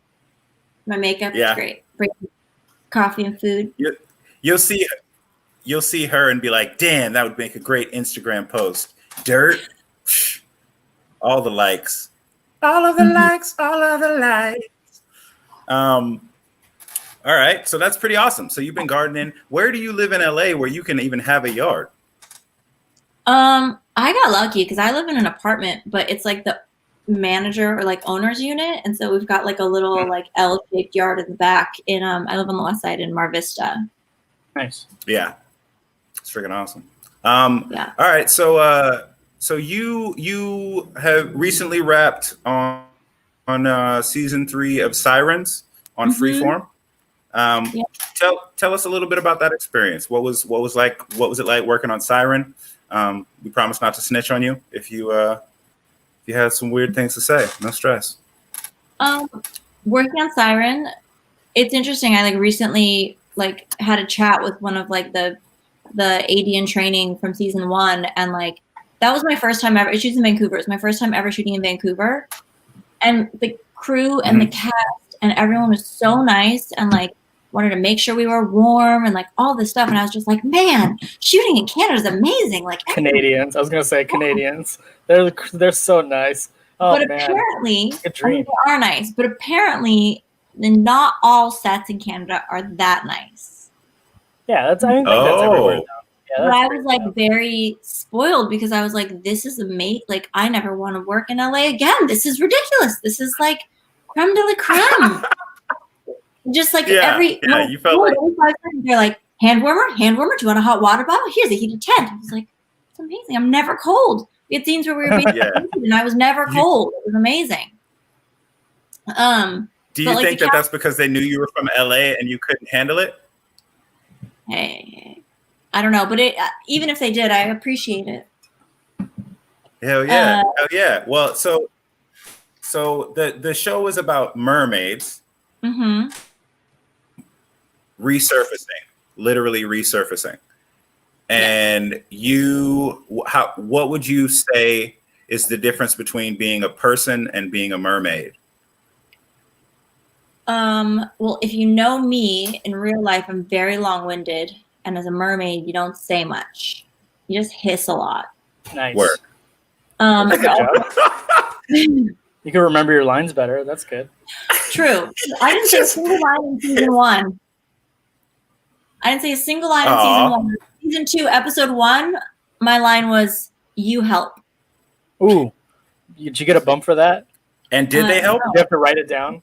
[SPEAKER 4] my makeup. It's great. Bringing coffee and food.
[SPEAKER 3] You'll see her and be like, damn, that would make a great Instagram post. Dirt, all the likes. All of the likes, all of the likes. All right, so that's pretty awesome. So you've been gardening. Where do you live in LA where you can even have a yard?
[SPEAKER 4] I got lucky because I live in an apartment, but it's like the manager or like owner's unit. And so we've got like a little like L-shaped yard in the back. I live on the west side in Mar Vista.
[SPEAKER 5] Nice.
[SPEAKER 3] Yeah. It's freaking awesome. Yeah. All right. So you have recently wrapped on season 3 of Sirens on Freeform. Tell us a little bit about that experience. What was it like working on Siren? We promise not to snitch on you if you had some weird things to say. No stress.
[SPEAKER 4] Working on Siren, it's interesting. I like recently like had a chat with one of like the AD in training from season 1, and like that was my first time ever. She's in Vancouver. It's my first time ever shooting in Vancouver, and the crew and the cast and everyone was so nice and like wanted to make sure we were warm and like all this stuff. And I was just like, man, shooting in Canada is amazing. Like
[SPEAKER 5] Canadians, I was gonna say Canadians. They're so nice. Oh,
[SPEAKER 4] but
[SPEAKER 5] man.
[SPEAKER 4] Apparently, they are nice. But apparently, not all sets in Canada are that nice.
[SPEAKER 5] Yeah, I think that's everywhere now. Yeah,
[SPEAKER 4] but I was like very spoiled because I was like, this is amazing. Like, I never want to work in LA again. This is ridiculous. This is like creme de la creme. Just like
[SPEAKER 3] you felt like
[SPEAKER 4] they're like, hand warmer. Do you want a hot water bottle? Here's a heated tent. I was like, it's amazing. I'm never cold. We had scenes where we were being and I was never cold. It was amazing.
[SPEAKER 3] Do you think that's because they knew you were from LA and you couldn't handle it?
[SPEAKER 4] Hey, I don't know, but even if they did, I appreciate it.
[SPEAKER 3] Hell yeah. Hell yeah. Well, so the show is about mermaids literally resurfacing. And what would you say is the difference between being a person and being a mermaid?
[SPEAKER 4] Well, if you know me in real life, I'm very long-winded, and as a mermaid, you don't say much. You just hiss a lot.
[SPEAKER 5] Nice.
[SPEAKER 3] Work.
[SPEAKER 5] Good job. You can remember your lines better. That's good.
[SPEAKER 4] True. I didn't say a single line in season 1. I didn't say a single line in season 1. Season 2, episode 1, my line was, "You help."
[SPEAKER 5] Ooh. Did you get a bump for that?
[SPEAKER 3] And did they help?
[SPEAKER 5] Did you have to write it down?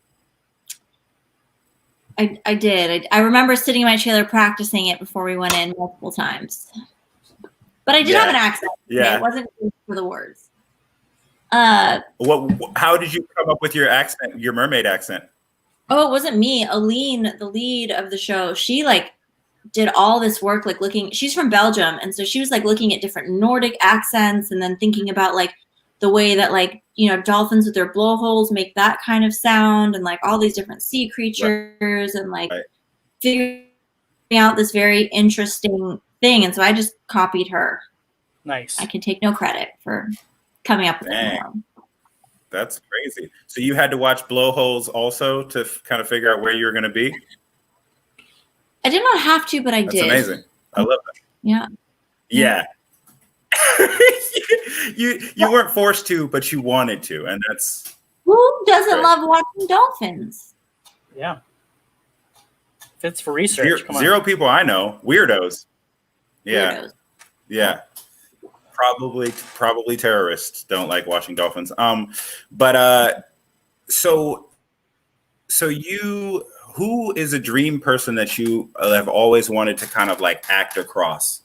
[SPEAKER 4] I did. I remember sitting in my trailer practicing it before we went in multiple times. But I did have an accent.
[SPEAKER 3] Yeah.
[SPEAKER 4] It wasn't for the words.
[SPEAKER 3] How did you come up with your accent, your mermaid accent?
[SPEAKER 4] Oh, it wasn't me. Aline, the lead of the show, she like did all this work, like looking. She's from Belgium, and so she was like looking at different Nordic accents, and then thinking about like the way that like dolphins with their blowholes make that kind of sound, and like all these different sea creatures, and like figuring out this very interesting thing. And so I just copied her.
[SPEAKER 5] Nice.
[SPEAKER 4] I can take no credit for coming up with it.
[SPEAKER 3] That's crazy. So you had to watch blowholes also to kind of figure out where you were going to be?
[SPEAKER 4] I did not have to, but I did.
[SPEAKER 3] That's amazing. I love that.
[SPEAKER 4] Yeah.
[SPEAKER 3] Yeah. you weren't forced to, but you wanted to, and that's
[SPEAKER 4] who doesn't love watching dolphins?
[SPEAKER 5] Yeah. If it's for research,
[SPEAKER 3] zero people I know. Weirdos. Yeah.
[SPEAKER 4] Weirdos.
[SPEAKER 3] Yeah. Probably terrorists don't like watching dolphins. But so who is a dream person that you have always wanted to kind of like act across?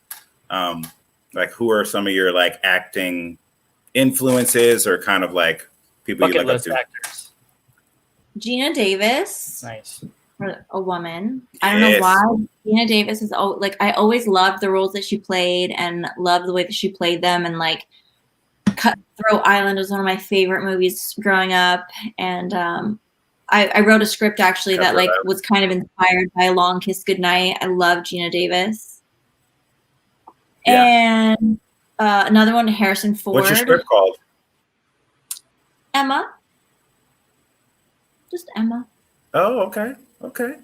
[SPEAKER 3] Like who are some of your like acting influences or kind of like people you look up to?
[SPEAKER 5] Actors.
[SPEAKER 4] Gina Davis.
[SPEAKER 5] Nice.
[SPEAKER 4] A woman. I don't know why. Gina Davis is like, I always loved the roles that she played and loved the way that she played them. And like Cutthroat Island was one of my favorite movies growing up. And I wrote a script actually that like was kind of inspired by A Long Kiss Goodnight. I love Gina Davis. Yeah. And another one, Harrison Ford.
[SPEAKER 3] What's your script called?
[SPEAKER 4] Emma. Just Emma.
[SPEAKER 3] Oh, okay. Okay.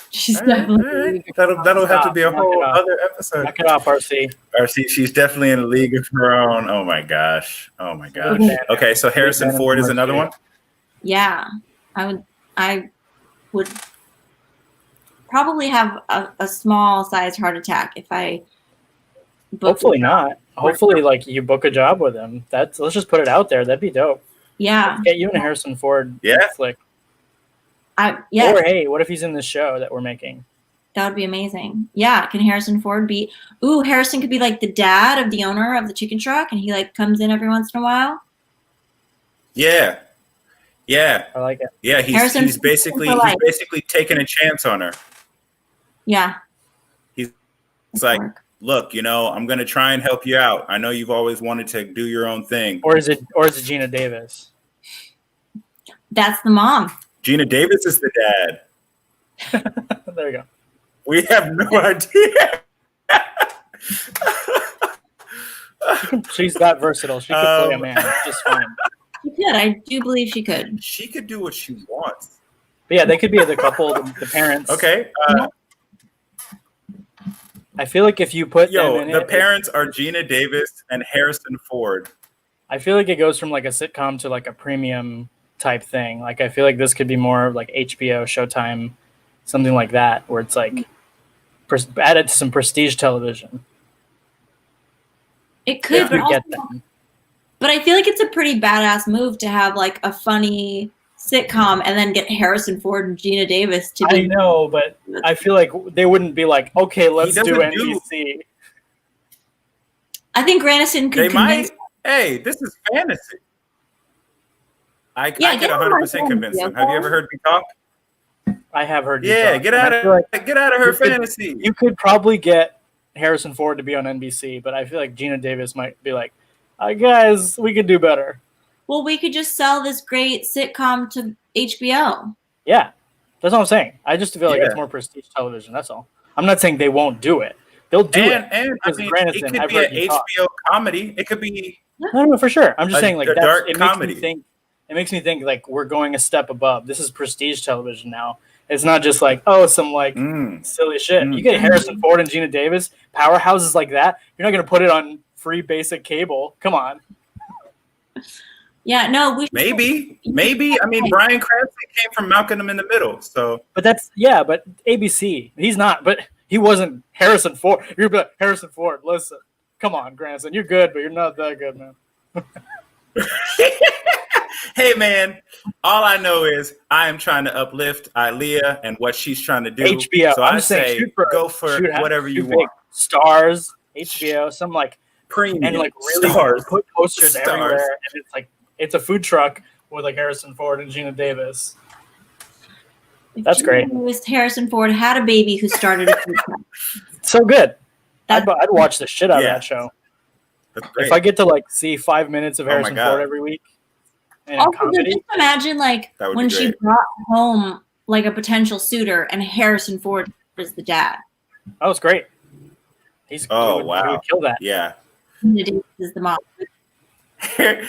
[SPEAKER 4] She's definitely
[SPEAKER 3] that'll have to be a whole other episode.
[SPEAKER 5] Knock it off, RC.
[SPEAKER 3] RC, she's definitely in a league of her own. Oh my gosh. Okay, so Harrison Ford is another one.
[SPEAKER 4] Yeah, I would probably have a small sized heart attack if I.
[SPEAKER 5] Hopefully not. Hopefully, like you book a job with him. Let's just put it out there. That'd be dope.
[SPEAKER 4] Yeah.
[SPEAKER 5] Let's get you and Harrison Ford. Flick.
[SPEAKER 4] Yeah.
[SPEAKER 5] Or hey, what if he's in this show that we're making?
[SPEAKER 4] That would be amazing. Yeah. Can Harrison Ford be? Ooh, Harrison could be like the dad of the owner of the chicken truck, and he like comes in every once in a while.
[SPEAKER 3] Yeah. Yeah.
[SPEAKER 5] I like it.
[SPEAKER 3] Yeah. He's basically taking a chance on her.
[SPEAKER 4] Yeah.
[SPEAKER 3] He's like, look, I'm going to try and help you out. I know you've always wanted to do your own thing.
[SPEAKER 5] Or is it Gina Davis?
[SPEAKER 4] That's the mom.
[SPEAKER 3] Gina Davis is the
[SPEAKER 5] dad. There you go.
[SPEAKER 3] We have no idea.
[SPEAKER 5] She's that versatile. She could play a man just fine.
[SPEAKER 4] She could. I do believe she could.
[SPEAKER 3] She could do what she wants.
[SPEAKER 5] But yeah, they could be the couple, the parents.
[SPEAKER 3] Okay.
[SPEAKER 5] I feel like if you put them in
[SPEAKER 3] the parents are Gina Davis and Harrison Ford.
[SPEAKER 5] I feel like it goes from like a sitcom to like a premium type thing. Like I feel like this could be more like HBO, Showtime, something like that, where it's like added to some prestige television.
[SPEAKER 4] It could, but I feel like it's a pretty badass move to have like a funny sitcom and then get Harrison Ford and Gina Davis to be.
[SPEAKER 5] I know, but I feel like they wouldn't be like, okay, let's do NBC.
[SPEAKER 4] I think Granison could convince.
[SPEAKER 3] Hey, this is fantasy. I could 100% convince him. Have you ever heard me talk?
[SPEAKER 5] I have heard.
[SPEAKER 3] Yeah, get out of her fantasy.
[SPEAKER 5] You could probably get Harrison Ford to be on NBC, but I feel like Gina Davis might be like, guys, we could do better.
[SPEAKER 4] Well, we could just sell this great sitcom to HBO.
[SPEAKER 5] Yeah, that's what I'm saying. I just feel like it's more prestige television. That's all. I'm not saying they won't do it. They'll do it.
[SPEAKER 3] And I mean, it could be an HBO comedy. It could be.
[SPEAKER 5] No, for sure. I'm just saying, like,
[SPEAKER 3] dark comedy.
[SPEAKER 5] It makes me think like we're going a step above. This is prestige television now. It's not just like some like silly shit. You get Harrison Ford and Gina Davis, powerhouses like that. You're not gonna put it on free basic cable. Come on.
[SPEAKER 4] Yeah, no,
[SPEAKER 3] maybe. I mean, Bryan Cranston came from Malcolm in the Middle, so.
[SPEAKER 5] But but ABC. He's not. But he wasn't Harrison Ford. You're like, Harrison Ford. Listen, come on, Cranston. You're good, but you're not that good, man.
[SPEAKER 3] Hey, man, all I know is I am trying to uplift Aylya and what she's trying to do.
[SPEAKER 5] HBO.
[SPEAKER 3] So I say go for whatever you want.
[SPEAKER 5] Stars, HBO, some like
[SPEAKER 3] premium
[SPEAKER 5] and like really
[SPEAKER 3] stars.
[SPEAKER 5] put posters everywhere, and it's like it's a food truck with like Harrison Ford and Gina Davis. That's great.
[SPEAKER 4] Harrison Ford had a baby who started a food truck.
[SPEAKER 5] So good. I'd watch the shit out of that show. If I get to like see 5 minutes of Harrison Ford every week. And
[SPEAKER 4] also, just imagine like when she brought home like a potential suitor and Harrison Ford was the dad.
[SPEAKER 5] That was great. He would kill that.
[SPEAKER 3] Yeah.
[SPEAKER 4] Is the mom. It'd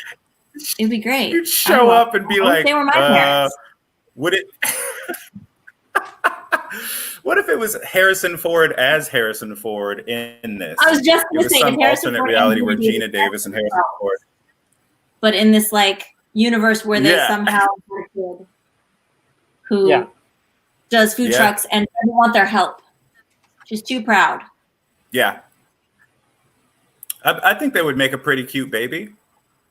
[SPEAKER 4] be great.
[SPEAKER 3] You'd show up and be like,
[SPEAKER 4] they were my parents.
[SPEAKER 3] Would it? What if it was Harrison Ford as Harrison Ford in this?
[SPEAKER 4] I was just going to say
[SPEAKER 3] some alternate reality where Gina Davis and Harrison Ford.
[SPEAKER 4] But in this like universe where they somehow have a kid who does food trucks and doesn't want their help. She's too proud. Yeah.
[SPEAKER 3] I think they would make a pretty cute baby.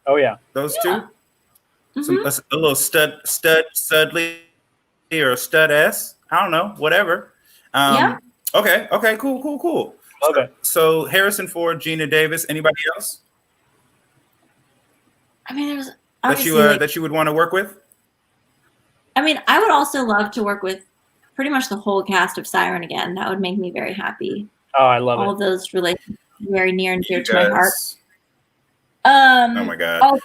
[SPEAKER 5] Oh yeah.
[SPEAKER 3] Those two. Mm-hmm. A little studly or a stud-s. I don't know, whatever. Okay, cool.
[SPEAKER 5] Okay.
[SPEAKER 3] So Harrison Ford, Gina Davis, anybody else?
[SPEAKER 4] I mean, there's
[SPEAKER 3] that you would want to work with?
[SPEAKER 4] I mean, I would also love to work with pretty much the whole cast of Siren again. That would make me very happy.
[SPEAKER 5] Oh, I love
[SPEAKER 4] all of those relationships very near and dear to my heart.
[SPEAKER 3] Oh my god!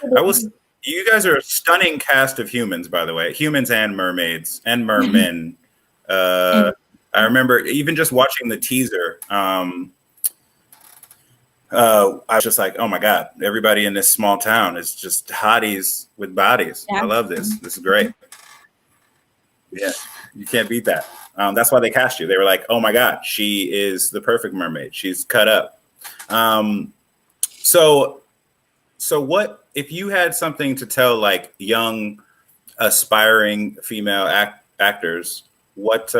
[SPEAKER 3] You guys are a stunning cast of humans, by the way. Humans and mermaids and mermen. I remember even just watching the teaser. I was just like, oh my god! Everybody in this small town is just hotties with bodies. Yeah. I love this. This is great. Yeah, you can't beat that. That's why they cast you. They were like, oh my god, she is the perfect mermaid. She's cut up. So what if you had something to tell like young, aspiring female actors? What's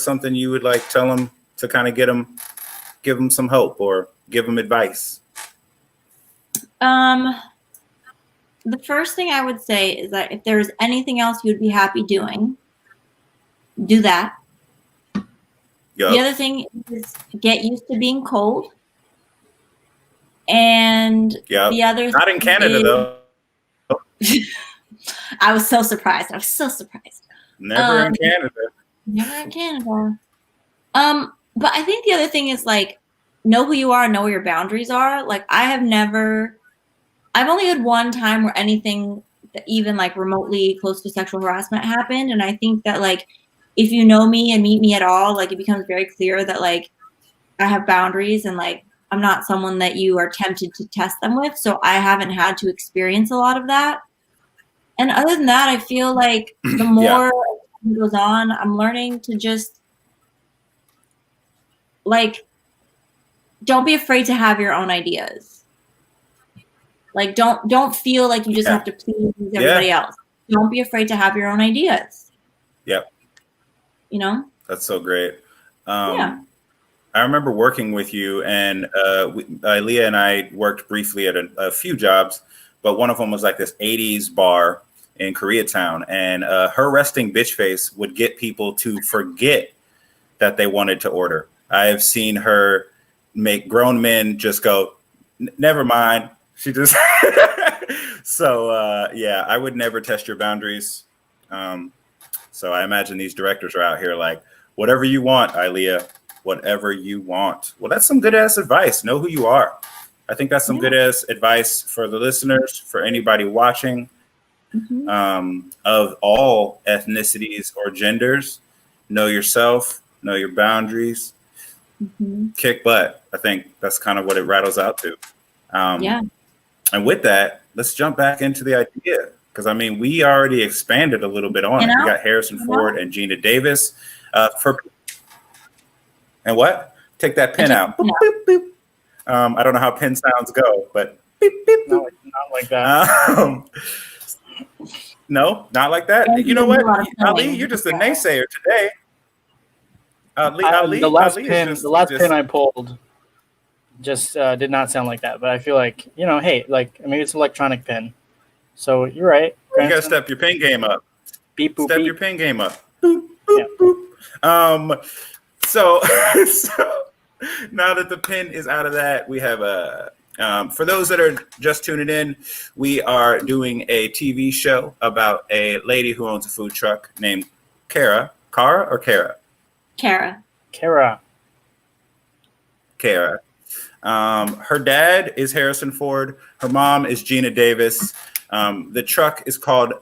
[SPEAKER 3] something you would like tell them to kind of give them some hope or give them advice?
[SPEAKER 4] The first thing I would say is that if there was anything else you'd be happy doing, do that. Yep. The other thing is get used to being cold. And the other
[SPEAKER 3] not in Canada though.
[SPEAKER 4] I was so surprised.
[SPEAKER 3] Never in Canada.
[SPEAKER 4] Never in Canada. But I think the other thing is like know who you are and know where your boundaries are. Like I've only had one time where anything that even like remotely close to sexual harassment happened. And I think that like if you know me and meet me at all, like it becomes very clear that like I have boundaries and like I'm not someone that you are tempted to test them with. So I haven't had to experience a lot of that. And other than that, I feel like the more it goes on, I'm learning to just like, don't be afraid to have your own ideas. Like, don't feel like you just have to please everybody else. Don't be afraid to have your own ideas.
[SPEAKER 3] Yep.
[SPEAKER 4] You know?
[SPEAKER 3] That's so great. I remember working with you, and Aylya and I worked briefly at a few jobs, but one of them was like this 80s bar in Koreatown, and her resting bitch face would get people to forget that they wanted to order. I've seen her make grown men just go, never mind. She just so I would never test your boundaries. So I imagine these directors are out here like, whatever you want, Aylya, whatever you want. Well, that's some good ass advice. Know who you are. I think that's some good ass advice for the listeners, for anybody watching, of all ethnicities or genders. Know yourself, know your boundaries, kick butt. I think that's kind of what it rattles out to. And with that, let's jump back into the idea. Because, I mean, we already expanded a little bit on it. We got Harrison Ford and Gina Davis. And what? Take that pen out. Boop, boop, boop. I don't know how pen sounds go, but beep, beep, boop.
[SPEAKER 5] No, it's not like that.
[SPEAKER 3] No, not like that. You know what, Ali, you're just a naysayer today.
[SPEAKER 5] The last pin I pulled just did not sound like that, but I feel like, hey, like maybe it's an electronic pin. So you're right.
[SPEAKER 3] You gotta step your pin game up.
[SPEAKER 5] Beep, boop,
[SPEAKER 3] step
[SPEAKER 5] beep.
[SPEAKER 3] your pin game up. Boop, boop, boop. So now that the pin is out of that, we have For those that are just tuning in, we are doing a TV show about a lady who owns a food truck named Kara. Kara or Kara?
[SPEAKER 4] Kara.
[SPEAKER 3] Kara. Her dad is Harrison Ford. Her mom is Gina Davis. The truck is called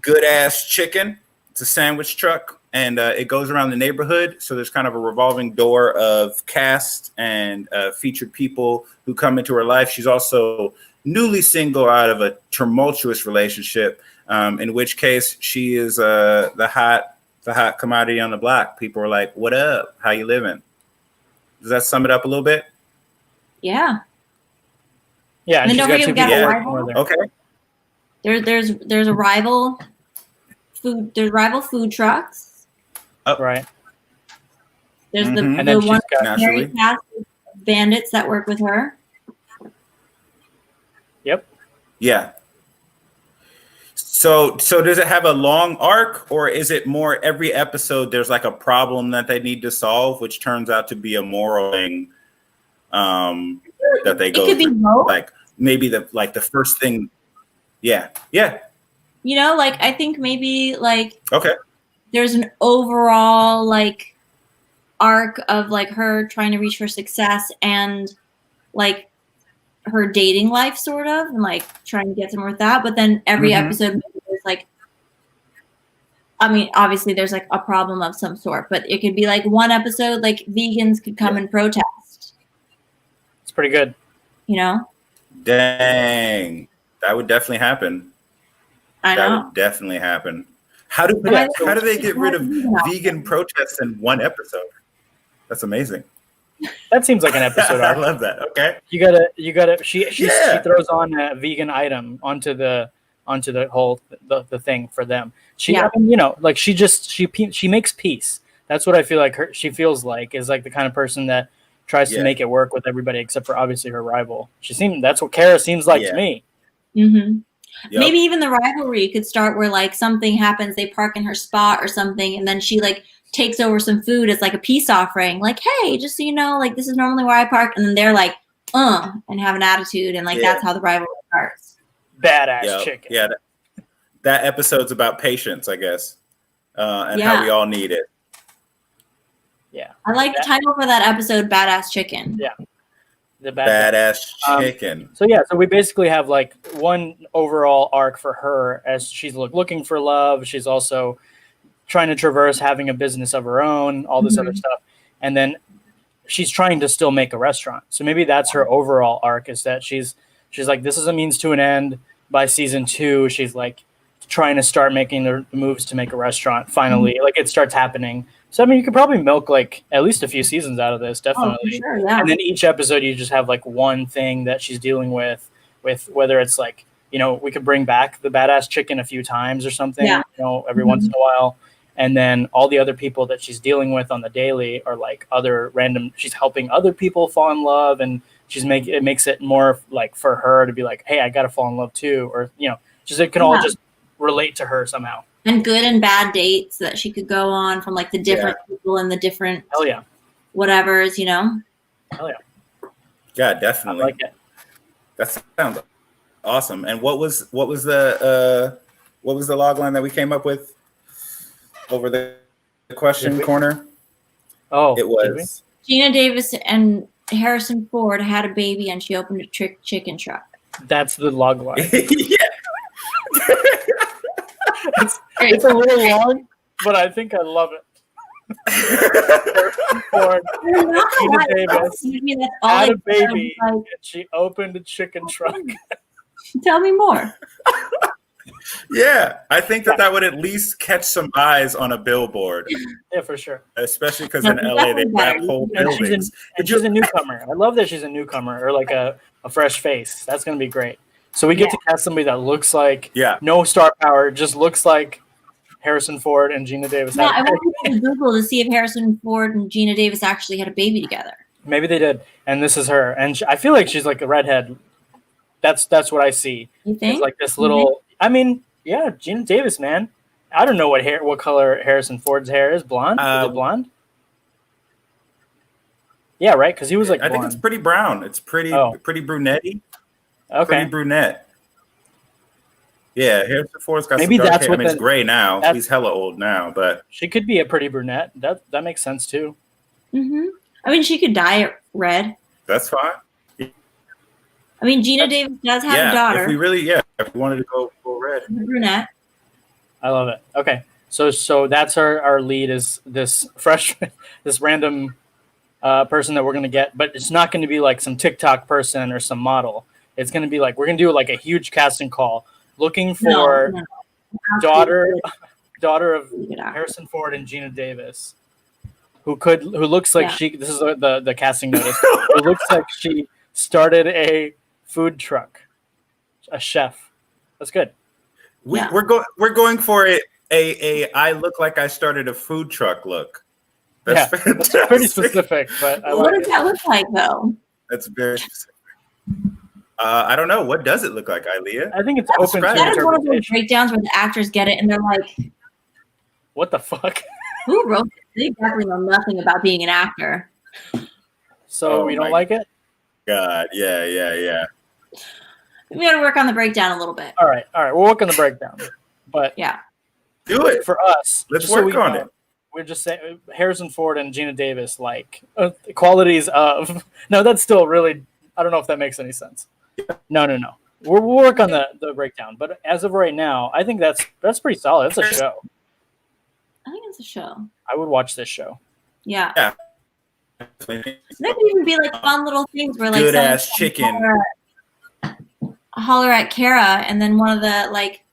[SPEAKER 3] Good Ass Chicken. It's a sandwich truck, and it goes around the neighborhood. So there's kind of a revolving door of cast and featured people who come into her life. She's also newly single out of a tumultuous relationship, in which case she is the hot commodity on the block. People are like, "What up? How you living?" Does that sum it up a little bit?
[SPEAKER 4] Yeah.
[SPEAKER 5] Yeah,
[SPEAKER 4] and then don't forget we got a
[SPEAKER 3] Yeah.
[SPEAKER 4] rival.
[SPEAKER 3] Okay.
[SPEAKER 4] There's a rival food. There's rival food trucks.
[SPEAKER 5] Right.
[SPEAKER 4] There's
[SPEAKER 3] Mhm.
[SPEAKER 5] And
[SPEAKER 4] the
[SPEAKER 5] then she's
[SPEAKER 4] one
[SPEAKER 5] got-
[SPEAKER 3] Naturally.
[SPEAKER 4] cast of bandits that work with her.
[SPEAKER 5] Yep.
[SPEAKER 3] Yeah. So does it have a long arc, or is it more every episode there's like a problem that they need to solve, which turns out to be a moral thing that they
[SPEAKER 4] It
[SPEAKER 3] go
[SPEAKER 4] could be
[SPEAKER 3] through?
[SPEAKER 4] both.
[SPEAKER 3] Like maybe the first thing. Yeah.
[SPEAKER 4] You know, like I think maybe like
[SPEAKER 3] Okay.
[SPEAKER 4] there's an overall like arc of like her trying to reach her success and like her dating life sort of, and like trying to get somewhere with that. But then every
[SPEAKER 3] Mhm.
[SPEAKER 4] episode there's like, I mean, obviously there's like a problem of some sort, but it could be like one episode like vegans could come and protest,
[SPEAKER 5] It's pretty good.
[SPEAKER 4] you know?
[SPEAKER 3] Dang. That would definitely happen.
[SPEAKER 4] I
[SPEAKER 3] That
[SPEAKER 4] know.
[SPEAKER 3] would definitely happen. How do
[SPEAKER 4] Yeah.
[SPEAKER 3] they get rid of vegan protests in one episode? That's amazing.
[SPEAKER 5] That seems like an episode
[SPEAKER 3] I
[SPEAKER 5] arc.
[SPEAKER 3] love that. Okay.
[SPEAKER 5] You gotta. She
[SPEAKER 3] Yeah.
[SPEAKER 5] throws on a vegan item onto the whole the thing for them.
[SPEAKER 4] Yeah.
[SPEAKER 5] I mean, you know, like she makes peace. That's what I feel like she feels like, is like the kind of person that tries to
[SPEAKER 3] Yeah.
[SPEAKER 5] make it work with everybody except for obviously her rival. That's what Kara seems like to
[SPEAKER 3] Yeah.
[SPEAKER 5] me.
[SPEAKER 4] Mm-hmm.
[SPEAKER 3] Yep.
[SPEAKER 4] Maybe even the rivalry could start where like something happens, they park in her spot or something, and then she like takes over some food as like a peace offering. Like, hey, just so you know, like this is normally where I park, and then they're like, and have an attitude, and like
[SPEAKER 3] Yeah.
[SPEAKER 4] that's how the rivalry starts.
[SPEAKER 5] Badass
[SPEAKER 3] Yep.
[SPEAKER 5] chicken.
[SPEAKER 3] Yeah. That episode's about patience, I guess, and
[SPEAKER 4] Yeah.
[SPEAKER 3] how we all need it.
[SPEAKER 5] Yeah.
[SPEAKER 4] I like the title for that episode, Badass Chicken.
[SPEAKER 5] Yeah. The badass.
[SPEAKER 3] Badass chicken.
[SPEAKER 5] So we basically have like one overall arc for her as she's looking for love. She's also trying to traverse having a business of her own, all this other stuff. And then she's trying to still make a restaurant. So maybe that's her overall arc, is that she's like, this is a means to an end. By season 2, she's like trying to start making the moves to make a restaurant. Finally, like it starts happening. So I mean, you could probably milk like at least a few seasons out of this, definitely.
[SPEAKER 4] Oh, for sure, yeah.
[SPEAKER 5] And then each episode, you just have like one thing that she's dealing with whether it's like, you know, we could bring back the badass chicken a few times or something,
[SPEAKER 4] Yeah.
[SPEAKER 5] you know, every once in a while. And then all the other people that she's dealing with on the daily are like other random, she's helping other people fall in love, and it makes it more like for her to be like, hey, I got to fall in love too. Or, you know, just, it can all just relate to her somehow.
[SPEAKER 4] And good and bad dates that she could go on from like the different people and the different
[SPEAKER 5] Hell yeah.
[SPEAKER 4] whatevers, you know?
[SPEAKER 5] Hell yeah.
[SPEAKER 3] Yeah,
[SPEAKER 5] I
[SPEAKER 3] definitely.
[SPEAKER 5] like it.
[SPEAKER 3] That sounds awesome. And what was the log line that we came up with over the question corner?
[SPEAKER 5] Oh,
[SPEAKER 3] It was
[SPEAKER 4] Gina Davis and Harrison Ford had a baby, and she opened a chicken truck.
[SPEAKER 5] that's the log line.
[SPEAKER 3] yeah.
[SPEAKER 5] It's a little long, but I think I love it. Ford, Gina Davis had a baby, and she opened a chicken truck.
[SPEAKER 4] Tell me more.
[SPEAKER 3] Yeah, I think that would at least catch some eyes on a billboard,
[SPEAKER 5] Yeah, for sure.
[SPEAKER 3] especially because in LA they wrap whole
[SPEAKER 5] And
[SPEAKER 3] buildings.
[SPEAKER 5] she's a newcomer. I love that she's a newcomer, or like a fresh face. That's going to be great. So we get to cast somebody that looks like no star power, just looks like Harrison Ford and Gina Davis.
[SPEAKER 4] Yeah, I went to Google to see if Harrison Ford and Gina Davis actually had a baby together.
[SPEAKER 5] Maybe they did, and this is her. And I feel like she's like a redhead. That's what I see.
[SPEAKER 4] You think?
[SPEAKER 5] It's like this little. I mean, yeah, Gina Davis, man. I don't know what color Harrison Ford's hair is. Blonde? Is it blonde? Yeah, right. Because he was like,
[SPEAKER 3] I think it's pretty brown. It's pretty brunette-y.
[SPEAKER 5] Okay.
[SPEAKER 3] Pretty brunette. Yeah, Harrison Ford's got
[SPEAKER 5] Maybe
[SPEAKER 3] some dark
[SPEAKER 5] that's
[SPEAKER 3] hair.
[SPEAKER 5] what
[SPEAKER 3] I mean, he's gray now. He's hella old now, but
[SPEAKER 5] she could be a pretty brunette. That makes sense too.
[SPEAKER 4] Mm-hmm. I mean, she could dye it red.
[SPEAKER 3] that's fine.
[SPEAKER 4] I mean, Gina Davis does have a daughter.
[SPEAKER 3] If we wanted to go full red.
[SPEAKER 4] Brunette.
[SPEAKER 5] I love it. Okay. So that's our lead is this freshman, this random person that we're going to get, but it's not going to be like some TikTok person or some model. It's going to be like, we're going to do like a huge casting call looking for daughter of Harrison Ford and Gina Davis, who looks like this is the casting notice, who looks like she started a food truck, a chef. That's good.
[SPEAKER 3] We're going for a I look like I started a food truck look. That's fantastic.
[SPEAKER 5] That's pretty specific, but
[SPEAKER 4] what does that look like though?
[SPEAKER 3] That's very specific. I don't know. What does it look like, Aylya?
[SPEAKER 5] I think it's open to
[SPEAKER 4] That is one of those breakdowns where the actors get it and they're like,
[SPEAKER 5] what the fuck?
[SPEAKER 4] Who wrote this? They definitely know nothing about being an actor.
[SPEAKER 5] So we don't like it?
[SPEAKER 3] God, yeah.
[SPEAKER 4] We got to work on the breakdown a little bit.
[SPEAKER 5] All right. We'll work on the breakdown. But
[SPEAKER 3] do it
[SPEAKER 5] for us.
[SPEAKER 3] Let's work on it.
[SPEAKER 5] We're just saying Harrison Ford and Gina Davis, like qualities of. No, that's still really. I don't know if that makes any sense. No. We'll work on the breakdown. But as of right now, I think that's pretty solid. That's a show.
[SPEAKER 4] I think it's a show.
[SPEAKER 5] I would watch this show.
[SPEAKER 4] Yeah. There could even be like fun little things where like
[SPEAKER 3] good ass chicken.
[SPEAKER 4] Holler at Kara, and then one of the like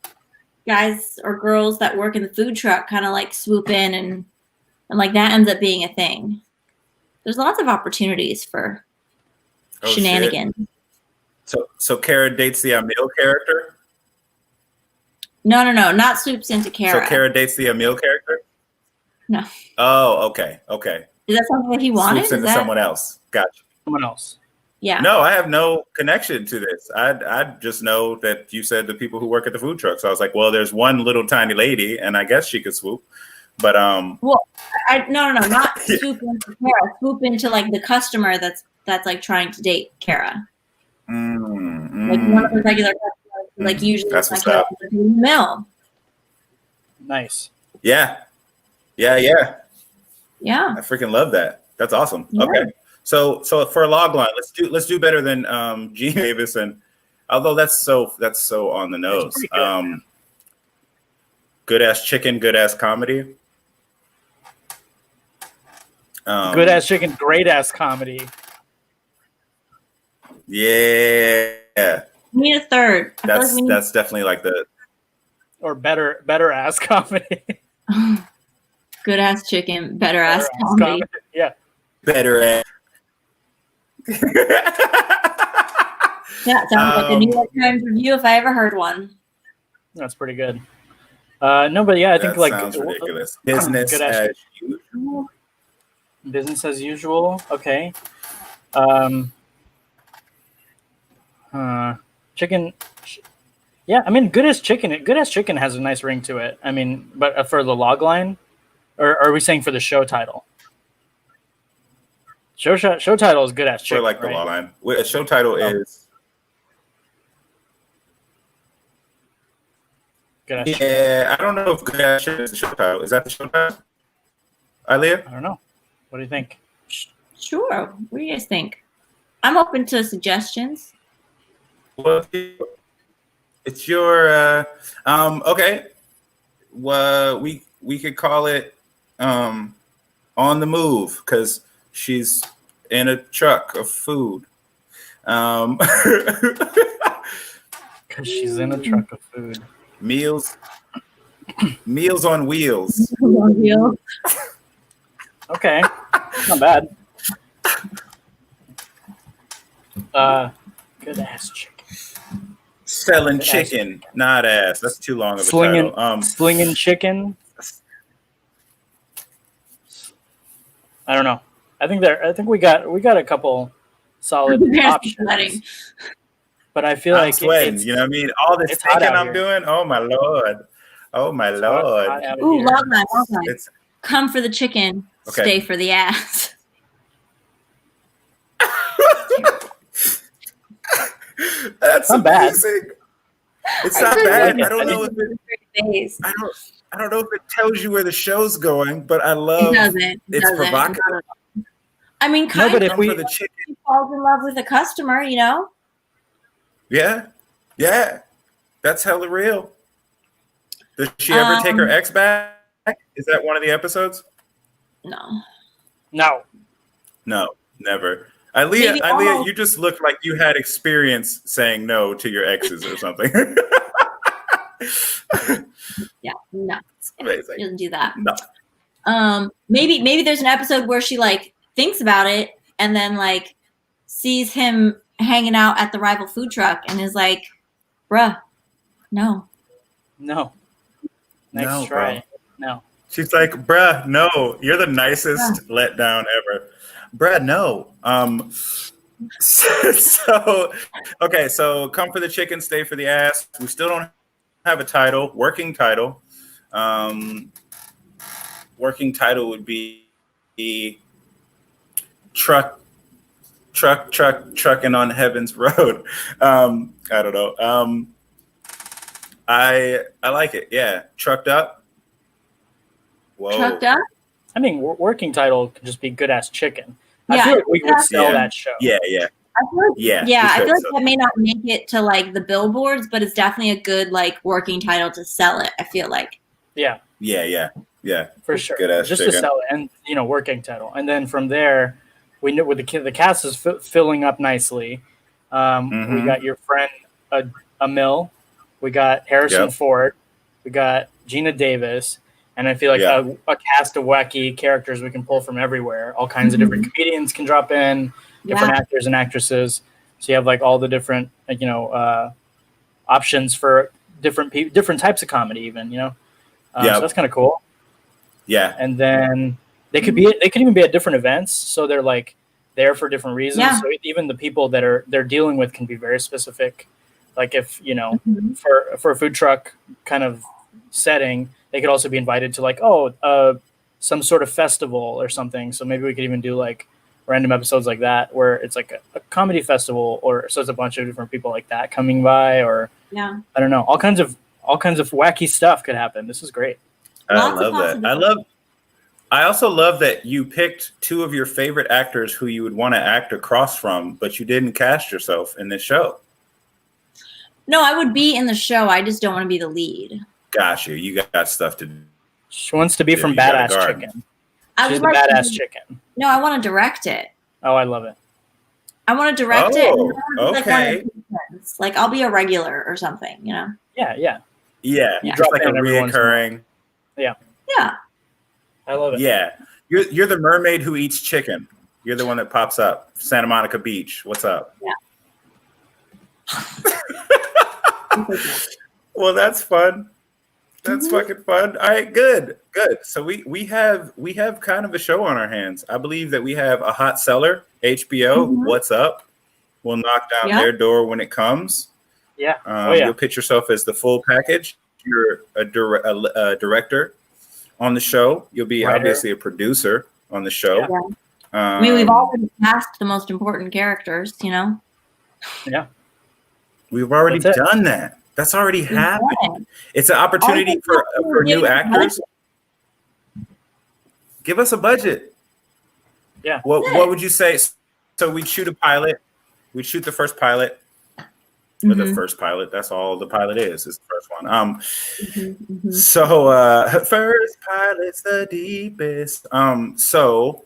[SPEAKER 4] guys or girls that work in the food truck kind of like swoop in and like that ends up being a thing. There's lots of opportunities for shenanigans.
[SPEAKER 3] Shit. So Kara dates the Emil character?
[SPEAKER 4] No, not swoops into Kara.
[SPEAKER 3] So Kara dates the Emil character?
[SPEAKER 4] No.
[SPEAKER 3] Oh, okay.
[SPEAKER 4] Is that something that he wanted?
[SPEAKER 3] Swoops into someone else. Gotcha.
[SPEAKER 5] Someone else.
[SPEAKER 4] Yeah.
[SPEAKER 3] No, I have no connection to this. I just know that you said the people who work at the food truck. So I was like, well, there's one little tiny lady, and I guess she could swoop. But
[SPEAKER 4] well, no, not swoop into Kara. Swoop into like the customer that's like trying to date Kara. Like one of the regular customers, like usually
[SPEAKER 3] that's what's up.
[SPEAKER 4] Mill.
[SPEAKER 5] Nice.
[SPEAKER 3] Yeah.
[SPEAKER 4] I
[SPEAKER 3] freaking love that. That's awesome.
[SPEAKER 4] Yeah.
[SPEAKER 3] Okay. So for a log line, let's do better than Gene Davis, and although that's so on the nose. Good ass chicken, good ass comedy.
[SPEAKER 5] Good ass chicken, great ass comedy.
[SPEAKER 3] Yeah.
[SPEAKER 4] We need a third.
[SPEAKER 3] That's definitely like the
[SPEAKER 5] or better ass comedy.
[SPEAKER 4] Good ass chicken, better ass comedy.
[SPEAKER 5] Yeah.
[SPEAKER 3] Better ass.
[SPEAKER 4] That sounds like a New York Times review if I ever heard one.
[SPEAKER 5] That's pretty good. No, but yeah, I think like
[SPEAKER 3] sounds ridiculous. Business as usual.
[SPEAKER 5] Business as usual. Okay. Chicken. Yeah, I mean, good as chicken. Good as chicken has a nice ring to it. I mean, but for the log line, or are we saying for the show title? Show title is good ass chicken.
[SPEAKER 3] For like the log line. A show title is.
[SPEAKER 5] Good ass
[SPEAKER 3] chicken. Yeah, I don't know if good ass chicken is the show title. Is that the show title? Aylya?
[SPEAKER 5] I don't know. What do you think?
[SPEAKER 4] Sure. What do you guys think? I'm open to suggestions.
[SPEAKER 3] Well, it's your okay. Well, we could call it On the Move because she's in a truck of food.
[SPEAKER 5] Because she's in a truck of food.
[SPEAKER 3] Meals on wheels.
[SPEAKER 5] Okay, not bad. Good ass chicken.
[SPEAKER 3] Selling good chicken, not ass. That's too long of a title.
[SPEAKER 5] Slinging chicken. I don't know. I think we got a couple solid options. But I feel like
[SPEAKER 3] sweating. You know what I mean? All this thinking I'm doing. Oh my lord. Oh my lord.
[SPEAKER 4] Ooh, love that. Come for the chicken. Okay. Stay for the ass.
[SPEAKER 3] That's
[SPEAKER 5] Not bad.
[SPEAKER 3] amazing. It's not bad. I don't know if I don't know if it tells you where the show's going, but I love
[SPEAKER 4] it. Doesn't.
[SPEAKER 3] it's provocative.
[SPEAKER 4] I mean,
[SPEAKER 5] No,
[SPEAKER 4] kind
[SPEAKER 5] but
[SPEAKER 4] of.
[SPEAKER 5] if we
[SPEAKER 3] For the chicken.
[SPEAKER 4] He falls in love with a customer, you know.
[SPEAKER 3] Yeah. That's hella real. Does she ever take her ex back? Is that one of the episodes?
[SPEAKER 4] No.
[SPEAKER 5] no.
[SPEAKER 3] No, never. Aylya, you just looked like you had experience saying no to your exes or something.
[SPEAKER 4] Yeah, no.
[SPEAKER 3] Amazing.
[SPEAKER 4] She doesn't do that.
[SPEAKER 3] No.
[SPEAKER 4] Maybe there's an episode where she like thinks about it and then like sees him hanging out at the rival food truck and is like, bruh, no.
[SPEAKER 5] Next try. No.
[SPEAKER 3] She's like, bruh, no, you're the nicest letdown ever. Bruh, no. So come for the chicken, stay for the ass. We still don't have a title, working title. Working title would be trucking on Heaven's Road. I don't know. I like it. Yeah, trucked up. Whoa.
[SPEAKER 4] Trucked up?
[SPEAKER 5] I mean, working title could just be Good Ass Chicken.
[SPEAKER 4] Yeah,
[SPEAKER 5] I feel like we would sell that show.
[SPEAKER 3] Yeah.
[SPEAKER 4] I feel like that may not make it to like the billboards, but it's definitely a good like working title to sell it. I feel like.
[SPEAKER 5] Yeah.
[SPEAKER 3] For
[SPEAKER 5] sure.
[SPEAKER 3] Good Ass
[SPEAKER 5] just
[SPEAKER 3] Chicken.
[SPEAKER 5] to sell it, and working title, and then from there, we know with the cast is filling up nicely. We got your friend Emil, we got Harrison Ford, we got Gina Davis. And I feel like a cast of wacky characters we can pull from everywhere. All kinds of different comedians can drop in, different actors and actresses. So you have like all the different, options for different types of comedy, even. So that's kind of cool.
[SPEAKER 3] Yeah.
[SPEAKER 5] And then they could even be at different events, so they're like there for different reasons.
[SPEAKER 4] Yeah.
[SPEAKER 5] So even the people they're dealing with can be very specific. Like if for a food truck kind of setting. They could also be invited to some sort of festival or something. So maybe we could even do like random episodes like that where it's like a comedy festival, or so it's a bunch of different people like that coming by, or I don't know, all kinds of wacky stuff could happen. This is great.
[SPEAKER 3] I love that. I also love that you picked two of your favorite actors who you would want to act across from, but you didn't cast yourself in this show.
[SPEAKER 4] No, I would be in the show. I just don't want to be the lead.
[SPEAKER 3] Got you. You got stuff to do.
[SPEAKER 5] She wants to be from Badass Chicken. She's the Badass Chicken.
[SPEAKER 4] No, I want to direct it.
[SPEAKER 5] Oh, I love it.
[SPEAKER 4] I want to direct it.
[SPEAKER 3] Okay.
[SPEAKER 4] Like I'll be a regular or something,
[SPEAKER 5] Yeah.
[SPEAKER 3] Just like a reoccurring.
[SPEAKER 5] Yeah. I love it.
[SPEAKER 3] Yeah. You're the mermaid who eats chicken. You're the one that pops up. Santa Monica Beach. What's up?
[SPEAKER 4] Yeah.
[SPEAKER 3] Well, that's fun. That's fucking fun. All right, good. So we have kind of a show on our hands. I believe that we have a hot seller, HBO. What's up? We'll knock down their door when it comes.
[SPEAKER 5] Yeah.
[SPEAKER 3] You'll pitch yourself as the full package. You're a director on the show. You'll be obviously a producer on the show.
[SPEAKER 4] Yeah. I mean, we've already cast the most important characters,
[SPEAKER 5] Yeah.
[SPEAKER 3] We've already done that. That's already happened. It's an opportunity for new actors. Give us a budget.
[SPEAKER 5] Yeah.
[SPEAKER 3] What would you say? So we'd shoot a pilot. We'd shoot the first pilot. Or the first pilot. That's all the pilot is the first one. So first pilot's the deepest. So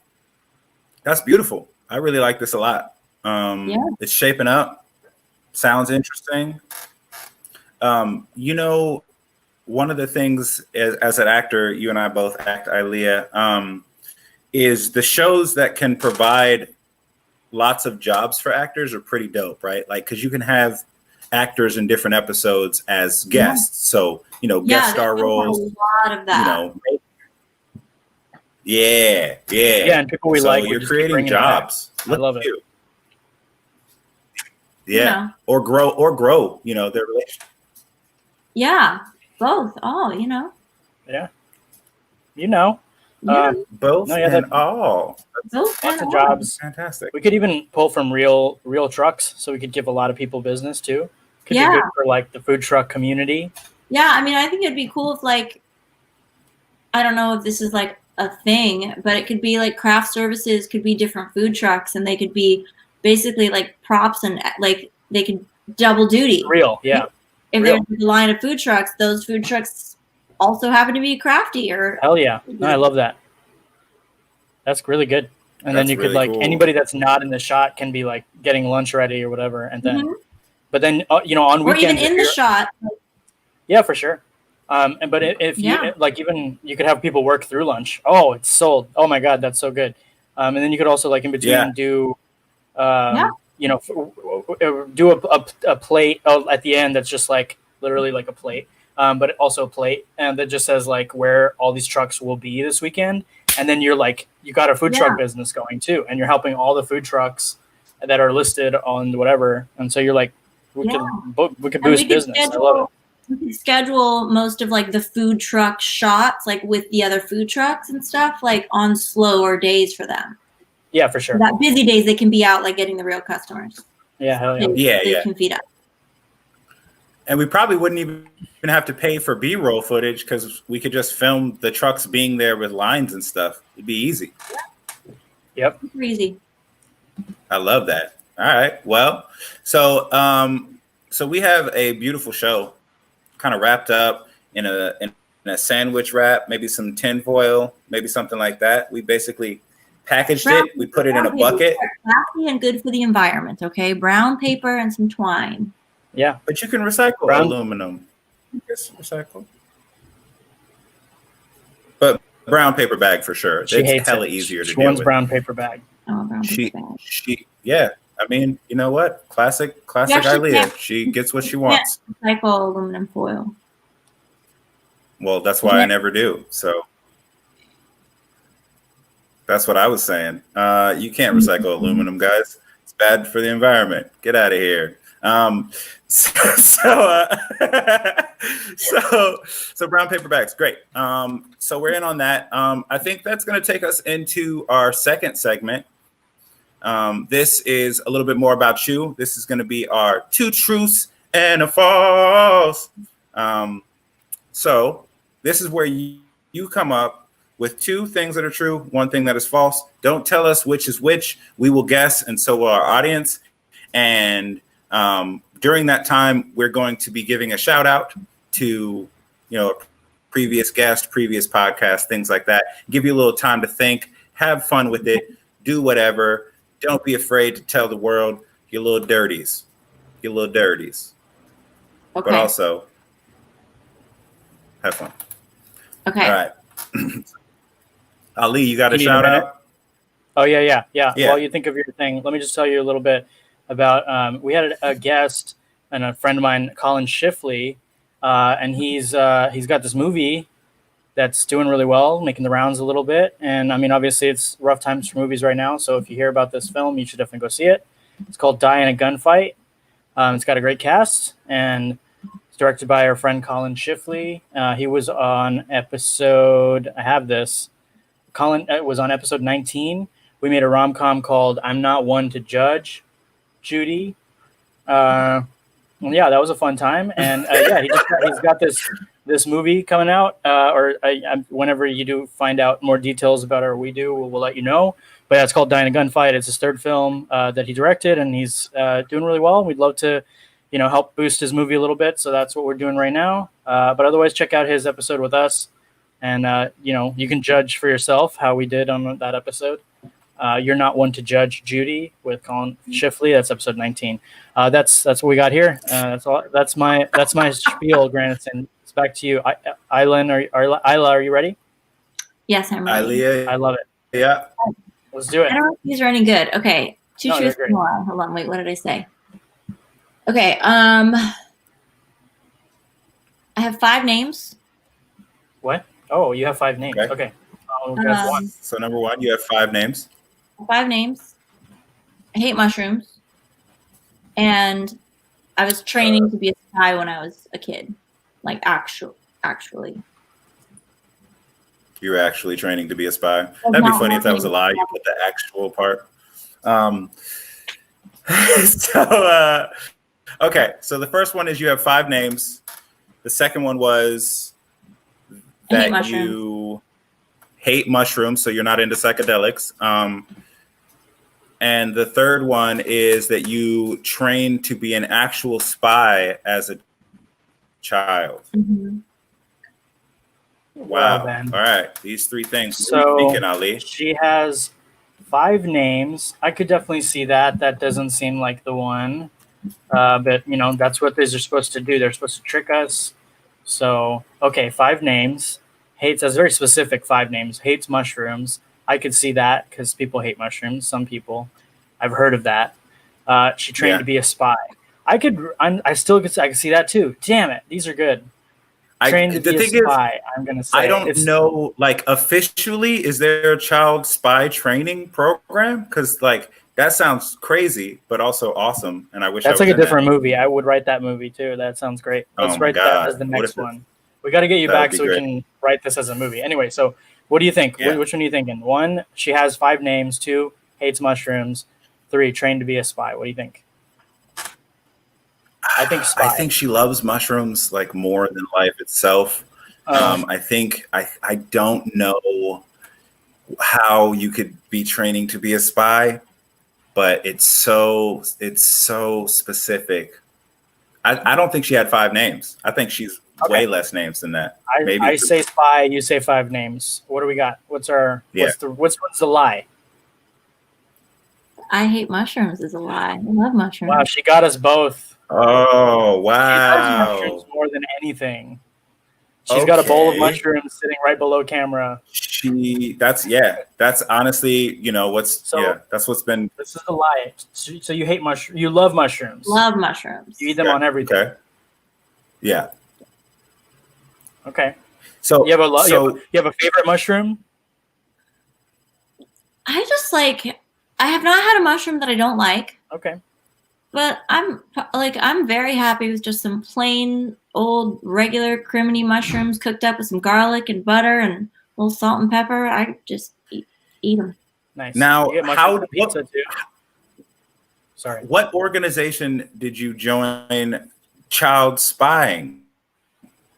[SPEAKER 3] that's beautiful. I really like this a lot. It's shaping up. Sounds interesting. One of the things as an actor, you and I both act, Aylya, is the shows that can provide lots of jobs for actors are pretty dope, right? Like, because you can have actors in different episodes as guests. So, guest star roles.
[SPEAKER 4] A lot of that.
[SPEAKER 3] Yeah.
[SPEAKER 5] And people we like.
[SPEAKER 3] You're creating jobs.
[SPEAKER 5] I love it.
[SPEAKER 3] Yeah. Or grow, their relationship.
[SPEAKER 4] Yeah. Both. Oh,
[SPEAKER 5] Yeah.
[SPEAKER 3] Both
[SPEAKER 5] No, yeah,
[SPEAKER 3] and all.
[SPEAKER 4] Both
[SPEAKER 5] lots
[SPEAKER 4] and
[SPEAKER 5] of
[SPEAKER 4] all.
[SPEAKER 5] jobs.
[SPEAKER 3] Fantastic.
[SPEAKER 5] We could even pull from real trucks, so we could give a lot of people business too. Could be
[SPEAKER 4] Yeah.
[SPEAKER 5] good for like the food truck community.
[SPEAKER 4] Yeah, I mean, I think it'd be cool if like, I don't know if this is like a thing, but it could be like craft services could be different food trucks, and they could be basically like props, and like they could double duty.
[SPEAKER 5] Real, yeah.
[SPEAKER 4] If
[SPEAKER 5] Real.
[SPEAKER 4] there's a line of food trucks, those food trucks also happen to be crafty or.
[SPEAKER 5] Hell yeah. No, I love that. That's really good. And then
[SPEAKER 3] That's
[SPEAKER 5] you could
[SPEAKER 3] really
[SPEAKER 5] like
[SPEAKER 3] cool.
[SPEAKER 5] anybody that's not in the shot can be like getting lunch ready or whatever, and then,
[SPEAKER 4] Mhm.
[SPEAKER 5] but then you know, on
[SPEAKER 4] Or
[SPEAKER 5] weekends,
[SPEAKER 4] even in the shot.
[SPEAKER 5] yeah, for sure. But if you
[SPEAKER 4] Yeah.
[SPEAKER 5] like, even you could have people work through lunch. Oh, it's sold. Oh my God, that's so good. And then you could also like in between do, you know, do a plate at the end that's just like literally like a plate, but also a plate, and that just says like where all these trucks will be this weekend. And then you're like, you got a food truck business going too, and you're helping all the food trucks that are listed on whatever. And so you're like, we could boost business. I love it.
[SPEAKER 4] We could schedule most of like the food truck shots, like with the other food trucks and stuff, like on slower days for them.
[SPEAKER 5] Yeah, for sure.
[SPEAKER 4] That busy days, they can be out like getting the real customers.
[SPEAKER 5] Yeah, hell yeah.
[SPEAKER 4] They can feed up.
[SPEAKER 3] And we probably wouldn't even have to pay for B-roll footage because we could just film the trucks being there with lines and stuff. It'd be easy.
[SPEAKER 5] Yep.
[SPEAKER 4] Super easy.
[SPEAKER 3] I love that. All right. Well, so we have a beautiful show, kind of wrapped up in a sandwich wrap, maybe some tin foil, maybe something like that. We basically packaged it. We put it in a bucket.
[SPEAKER 4] Classy and good for the environment. Okay, brown paper and some twine.
[SPEAKER 5] Yeah,
[SPEAKER 3] but you can recycle aluminum. Yes, recycle. But brown paper bag for sure. It's hella easier to deal with.
[SPEAKER 5] Brown paper bag.
[SPEAKER 4] Oh, brown paper bag.
[SPEAKER 3] Yeah. I mean, you know what? Classic Aylya. She gets what she wants.
[SPEAKER 4] Recycle aluminum foil.
[SPEAKER 3] Well, that's why I never do. So that's what I was saying. You can't recycle aluminum, guys. It's bad for the environment. Get out of here. So brown paper bags, great. So we're in on that. I think that's going to take us into our second segment. This is a little bit more about you. This is going to be our 2 truths and a false. So this is where you come up with 2 things that are true, 1 thing that is false. Don't tell us which is which. We will guess, and so will our audience. And during that time, we're going to be giving a shout out to, a previous guest, previous podcast, things like that. Give you a little time to think, have fun with it, do whatever. Don't be afraid to tell the world your little dirties. Okay. But also, have fun.
[SPEAKER 4] Okay.
[SPEAKER 3] All right. Ali, you got a shout out?
[SPEAKER 5] Oh, yeah. While you think of your thing, let me just tell you a little bit about, we had a guest and a friend of mine, Colin Shifley, and he's got this movie that's doing really well, making the rounds a little bit. And I mean, obviously it's rough times for movies right now. So if you hear about this film, you should definitely go see it. It's called Die in a Gunfight. It's got a great cast, and it's directed by our friend Colin Shifley. He was on episode, I have this, Colin was on episode 19. We made a rom-com called I'm Not One to Judge, Judy. Yeah, that was a fun time. And he's got this movie coming out, whenever you do find out more details about it, or we do, we'll let you know. But yeah, it's called Die in a Gunfight. It's his 3rd film that he directed, and he's doing really well. We'd love to, help boost his movie a little bit. So that's what we're doing right now. But otherwise, check out his episode with us. And, you can judge for yourself how we did on that episode. You're Not One to Judge, Judy, with Colin Shifley. That's episode 19. That's what we got here. That's all. That's my spiel, Grandison. It's back to you, Ayla. Are you ready?
[SPEAKER 4] Yes, I'm ready.
[SPEAKER 3] Aylya,
[SPEAKER 5] I love it.
[SPEAKER 3] Yeah.
[SPEAKER 5] Let's do it.
[SPEAKER 4] I don't know if these are any good. Okay, 2 truths and more. Hold on, wait. What did I say? Okay. I have 5 names.
[SPEAKER 5] What? Oh, you have 5 names. Okay.
[SPEAKER 3] So number 1, you have 5 names.
[SPEAKER 4] 5 names. I hate mushrooms. And I was training to be a spy when I was a kid. Like actually.
[SPEAKER 3] you're actually training to be a spy.
[SPEAKER 4] That's
[SPEAKER 3] That'd be
[SPEAKER 4] not
[SPEAKER 3] funny if that was a lie. You put the actual part. Okay. So the first one is you have 5 names. The second one was that you hate mushrooms, so you're not into psychedelics. And the third one is that you trained to be an actual spy as a child.
[SPEAKER 4] Mm-hmm.
[SPEAKER 3] Wow.
[SPEAKER 5] Well,
[SPEAKER 3] all right. These 3 things.
[SPEAKER 5] So
[SPEAKER 3] what are you thinking, Ali?
[SPEAKER 5] She has 5 names. I could definitely see that. That doesn't seem like the one. But, you know, that's what these are supposed to do. They're supposed to trick us. So, okay, 5 names. Hates, that's very specific, 5 names. Hates mushrooms. I could see that because people hate mushrooms. Some people. I've heard of that. She trained to be a spy. I could see that too. Damn it. These are good. Trained to be a spy, I'm going to say.
[SPEAKER 3] I don't know, like, officially, is there a child spy training program? Because, like, that sounds crazy, but also awesome. And I wish
[SPEAKER 5] that's like a different movie. I would write that movie too. That sounds great. Let's write that as the next one. We got to get you back so we can write this as a movie. Anyway, so what do you think? Yeah. Which one are you thinking? 1, she has 5 names. 2, hates mushrooms. 3, trained to be a spy. What do you think? I think spy.
[SPEAKER 3] I think she loves mushrooms like more than life itself. I think I don't know how you could be training to be a spy, but it's so specific. I don't think she had 5 names. I think she's way less names than that.
[SPEAKER 5] I say spy, you say 5 names. What do we got? What's the lie?
[SPEAKER 4] I hate mushrooms is a lie. I love mushrooms.
[SPEAKER 5] Wow, she got us both.
[SPEAKER 3] Oh, wow.
[SPEAKER 5] She loves mushrooms more than anything. She's got a bowl of mushrooms sitting right below camera.
[SPEAKER 3] That's honestly, you know, that's what's been.
[SPEAKER 5] This is a lie. So you hate mushrooms. You love mushrooms.
[SPEAKER 4] Love mushrooms.
[SPEAKER 5] You eat them on everything.
[SPEAKER 3] Okay. Yeah.
[SPEAKER 5] Okay.
[SPEAKER 3] So
[SPEAKER 5] you have a favorite mushroom?
[SPEAKER 4] I have not had a mushroom that I don't like.
[SPEAKER 5] Okay.
[SPEAKER 4] But I'm very happy with just some plain old regular criminy mushrooms cooked up with some garlic and butter and a little salt and pepper. I just eat them.
[SPEAKER 5] Nice.
[SPEAKER 3] Now,
[SPEAKER 5] pizza too? Sorry.
[SPEAKER 3] What organization did you join child spying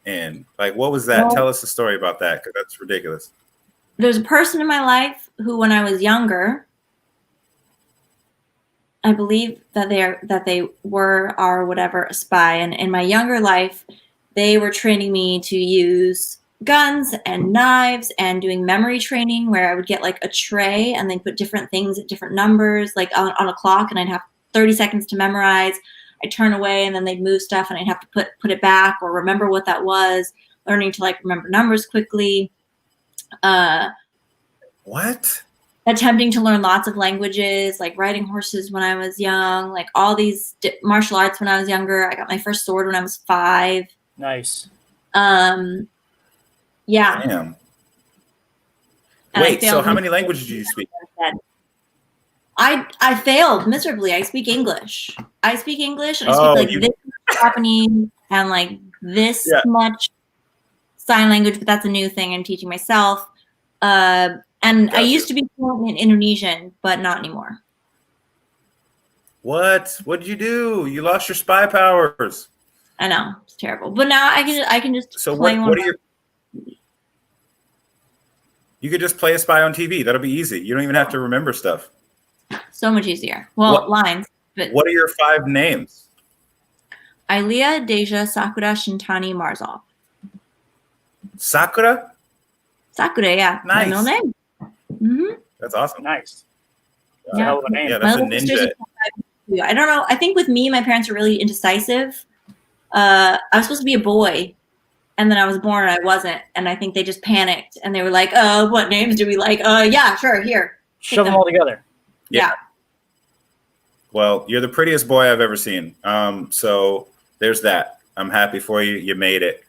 [SPEAKER 3] in? Like, what was that? Tell us the story about that, because that's ridiculous.
[SPEAKER 4] There's a person in my life who, when I was younger, I believe that they were a spy. And in my younger life, they were training me to use guns and knives and doing memory training, where I would get like a tray and then put different things at different numbers, like on a clock, and I'd have 30 seconds to memorize. I'd turn away and then they'd move stuff and I'd have to put it back or remember what that was, learning to like remember numbers quickly.
[SPEAKER 3] What?
[SPEAKER 4] Attempting to learn lots of languages, like riding horses when I was young, like all these martial arts when I was younger. I got my first sword when I was 5.
[SPEAKER 5] Nice.
[SPEAKER 4] Yeah.
[SPEAKER 3] Damn. Wait, so how many languages do you speak?
[SPEAKER 4] I failed miserably. I speak English. And I speak like this much Japanese and like this much sign language, but that's a new thing I'm teaching myself. And I used to be fluent in Indonesian, but not anymore.
[SPEAKER 3] What? What did you do? You lost your spy powers.
[SPEAKER 4] I know, it's terrible. But now I can just.
[SPEAKER 3] So what are your? You could just play a spy on TV. That'll be easy. You don't even have to remember stuff.
[SPEAKER 4] So much easier. Well, lines. But
[SPEAKER 3] what are your 5 names?
[SPEAKER 4] Aylya, Deja, Sakura, Shintani, Marzolf.
[SPEAKER 3] Sakura?
[SPEAKER 4] Sakura, yeah.
[SPEAKER 3] Nice.
[SPEAKER 4] My middle name. Mm-hmm.
[SPEAKER 3] That's awesome.
[SPEAKER 5] Nice.
[SPEAKER 3] That's a hell of a name. Yeah, that's a ninja.
[SPEAKER 4] I don't know. I think with me, my parents are really indecisive. I was supposed to be a boy, and then I was born and I wasn't. And I think they just panicked and they were like, what names do we like? Yeah, sure, here.
[SPEAKER 5] Shove them all together.
[SPEAKER 4] Yeah.
[SPEAKER 3] Well, you're the prettiest boy I've ever seen. So there's that. I'm happy for you. You made it.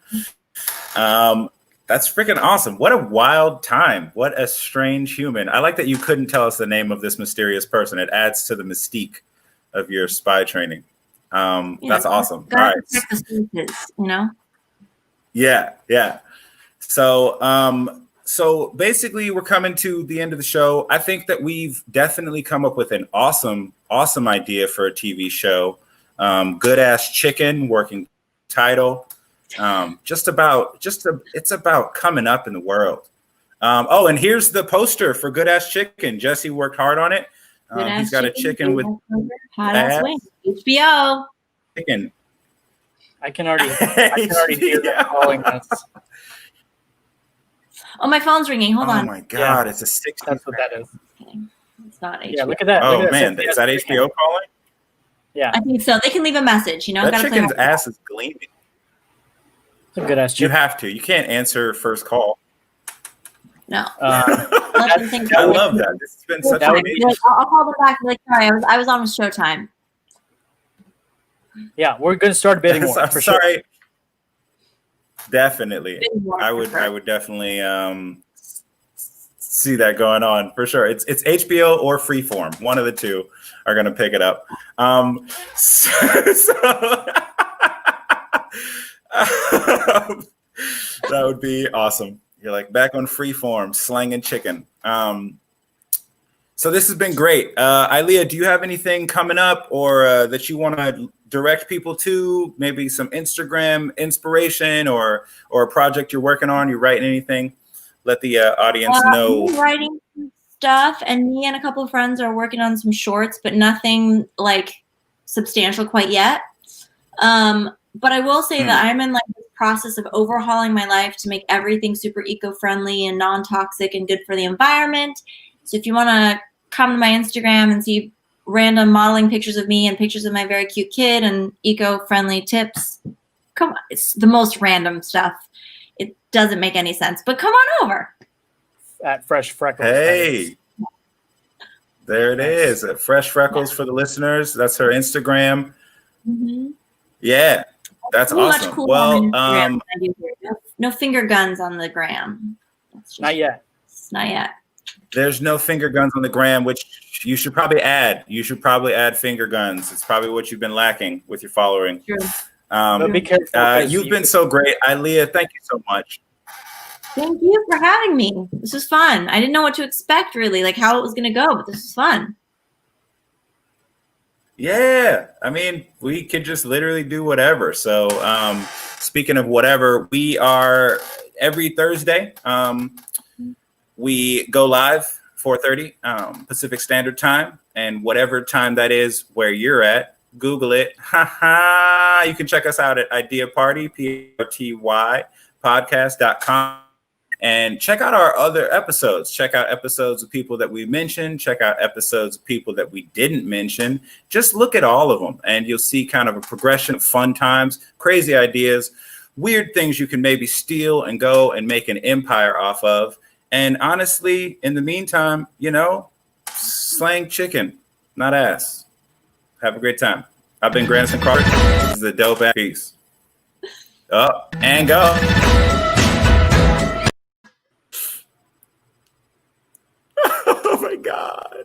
[SPEAKER 3] That's freaking awesome. What a wild time. What a strange human. I like that you couldn't tell us the name of this mysterious person. It adds to the mystique of your spy training. That's awesome. All right.
[SPEAKER 4] You know?
[SPEAKER 3] Yeah. So So basically, we're coming to the end of the show. I think that we've definitely come up with an awesome idea for a TV show. Good Ass Chicken, working title. It's about coming up in the world. And here's the poster for Good Ass Chicken. Jesse worked hard on it. He's got a chicken with
[SPEAKER 4] hot ass wings. HBO.
[SPEAKER 3] Chicken.
[SPEAKER 5] I can already hear them calling us.
[SPEAKER 4] Oh, my phone's ringing. Hold on.
[SPEAKER 3] Oh my God, it's a 60.
[SPEAKER 5] That's what that is.
[SPEAKER 4] Okay. It's not HBO.
[SPEAKER 5] Yeah, look at that.
[SPEAKER 3] Oh
[SPEAKER 5] look at
[SPEAKER 3] man,
[SPEAKER 5] that.
[SPEAKER 3] is that HBO calling?
[SPEAKER 5] Yeah,
[SPEAKER 4] I think so. They can leave a message.
[SPEAKER 3] That
[SPEAKER 4] gotta
[SPEAKER 3] chicken's
[SPEAKER 4] play
[SPEAKER 3] ass is gleaming.
[SPEAKER 5] it's a good ass
[SPEAKER 3] You
[SPEAKER 5] chicken.
[SPEAKER 3] have to. You can't answer first call.
[SPEAKER 4] No.
[SPEAKER 3] I love that. This has been such
[SPEAKER 5] That
[SPEAKER 3] a
[SPEAKER 5] would be-
[SPEAKER 3] amazing.
[SPEAKER 4] I'll call them back. Like, sorry, I was on with Showtime.
[SPEAKER 5] Yeah, we're gonna start bidding more.
[SPEAKER 3] I'm
[SPEAKER 5] for
[SPEAKER 3] sorry.
[SPEAKER 5] Sure.
[SPEAKER 3] Definitely. I would definitely see that going on for sure. It's HBO or Freeform. One of the two are going to pick it up. That would be awesome. You're like back on Freeform, slanging chicken. So this has been great. Aylya, do you have anything coming up or that you want to direct people to? Maybe some Instagram inspiration or a project you're working on? You writing anything? Let the audience know.
[SPEAKER 4] I'm writing some stuff, and me and a couple of friends are working on some shorts, but nothing like substantial quite yet. But I will say that I'm in like this process of overhauling my life to make everything super eco-friendly and non-toxic and good for the environment. So if you want to come to my Instagram and see random modeling pictures of me and pictures of my very cute kid and eco-friendly tips, come on. It's the most random stuff. It doesn't make any sense, but come on over.
[SPEAKER 5] At Fresh Freckles.
[SPEAKER 3] Hey, there it is. At Fresh Freckles for the listeners. That's her Instagram.
[SPEAKER 4] Mm-hmm.
[SPEAKER 3] Yeah, that's awesome.
[SPEAKER 4] Cooler
[SPEAKER 3] Well,
[SPEAKER 4] on Instagram than I do here. No finger guns on the gram.
[SPEAKER 5] Not yet.
[SPEAKER 4] Not yet.
[SPEAKER 3] there's no finger guns on the gram, which you should probably add. You should probably add finger guns. It's probably what you've been lacking with your following.
[SPEAKER 4] True.
[SPEAKER 5] But be careful.
[SPEAKER 3] You've been so great. Aylya, thank you so much.
[SPEAKER 4] Thank you for having me. This was fun. I didn't know what to expect, really, like how it was going to go, but this was fun.
[SPEAKER 3] Yeah, I mean, we could just literally do whatever. So speaking of whatever, we are every Thursday. We go live 4:30 Pacific Standard Time, and whatever time that is where you're at, Google it. You can check us out at Idea Party, PRTY, podcast.com. And check out our other episodes. Check out episodes of people that we mentioned. Check out episodes of people that we didn't mention. Just look at all of them, and you'll see kind of a progression of fun times, crazy ideas, weird things you can maybe steal and go and make an empire off of. And honestly, in the meantime, you know, slang chicken, not ass. Have a great time. I've been Grandson Carter. This is the dope ass. Peace. Up and go. Oh my God.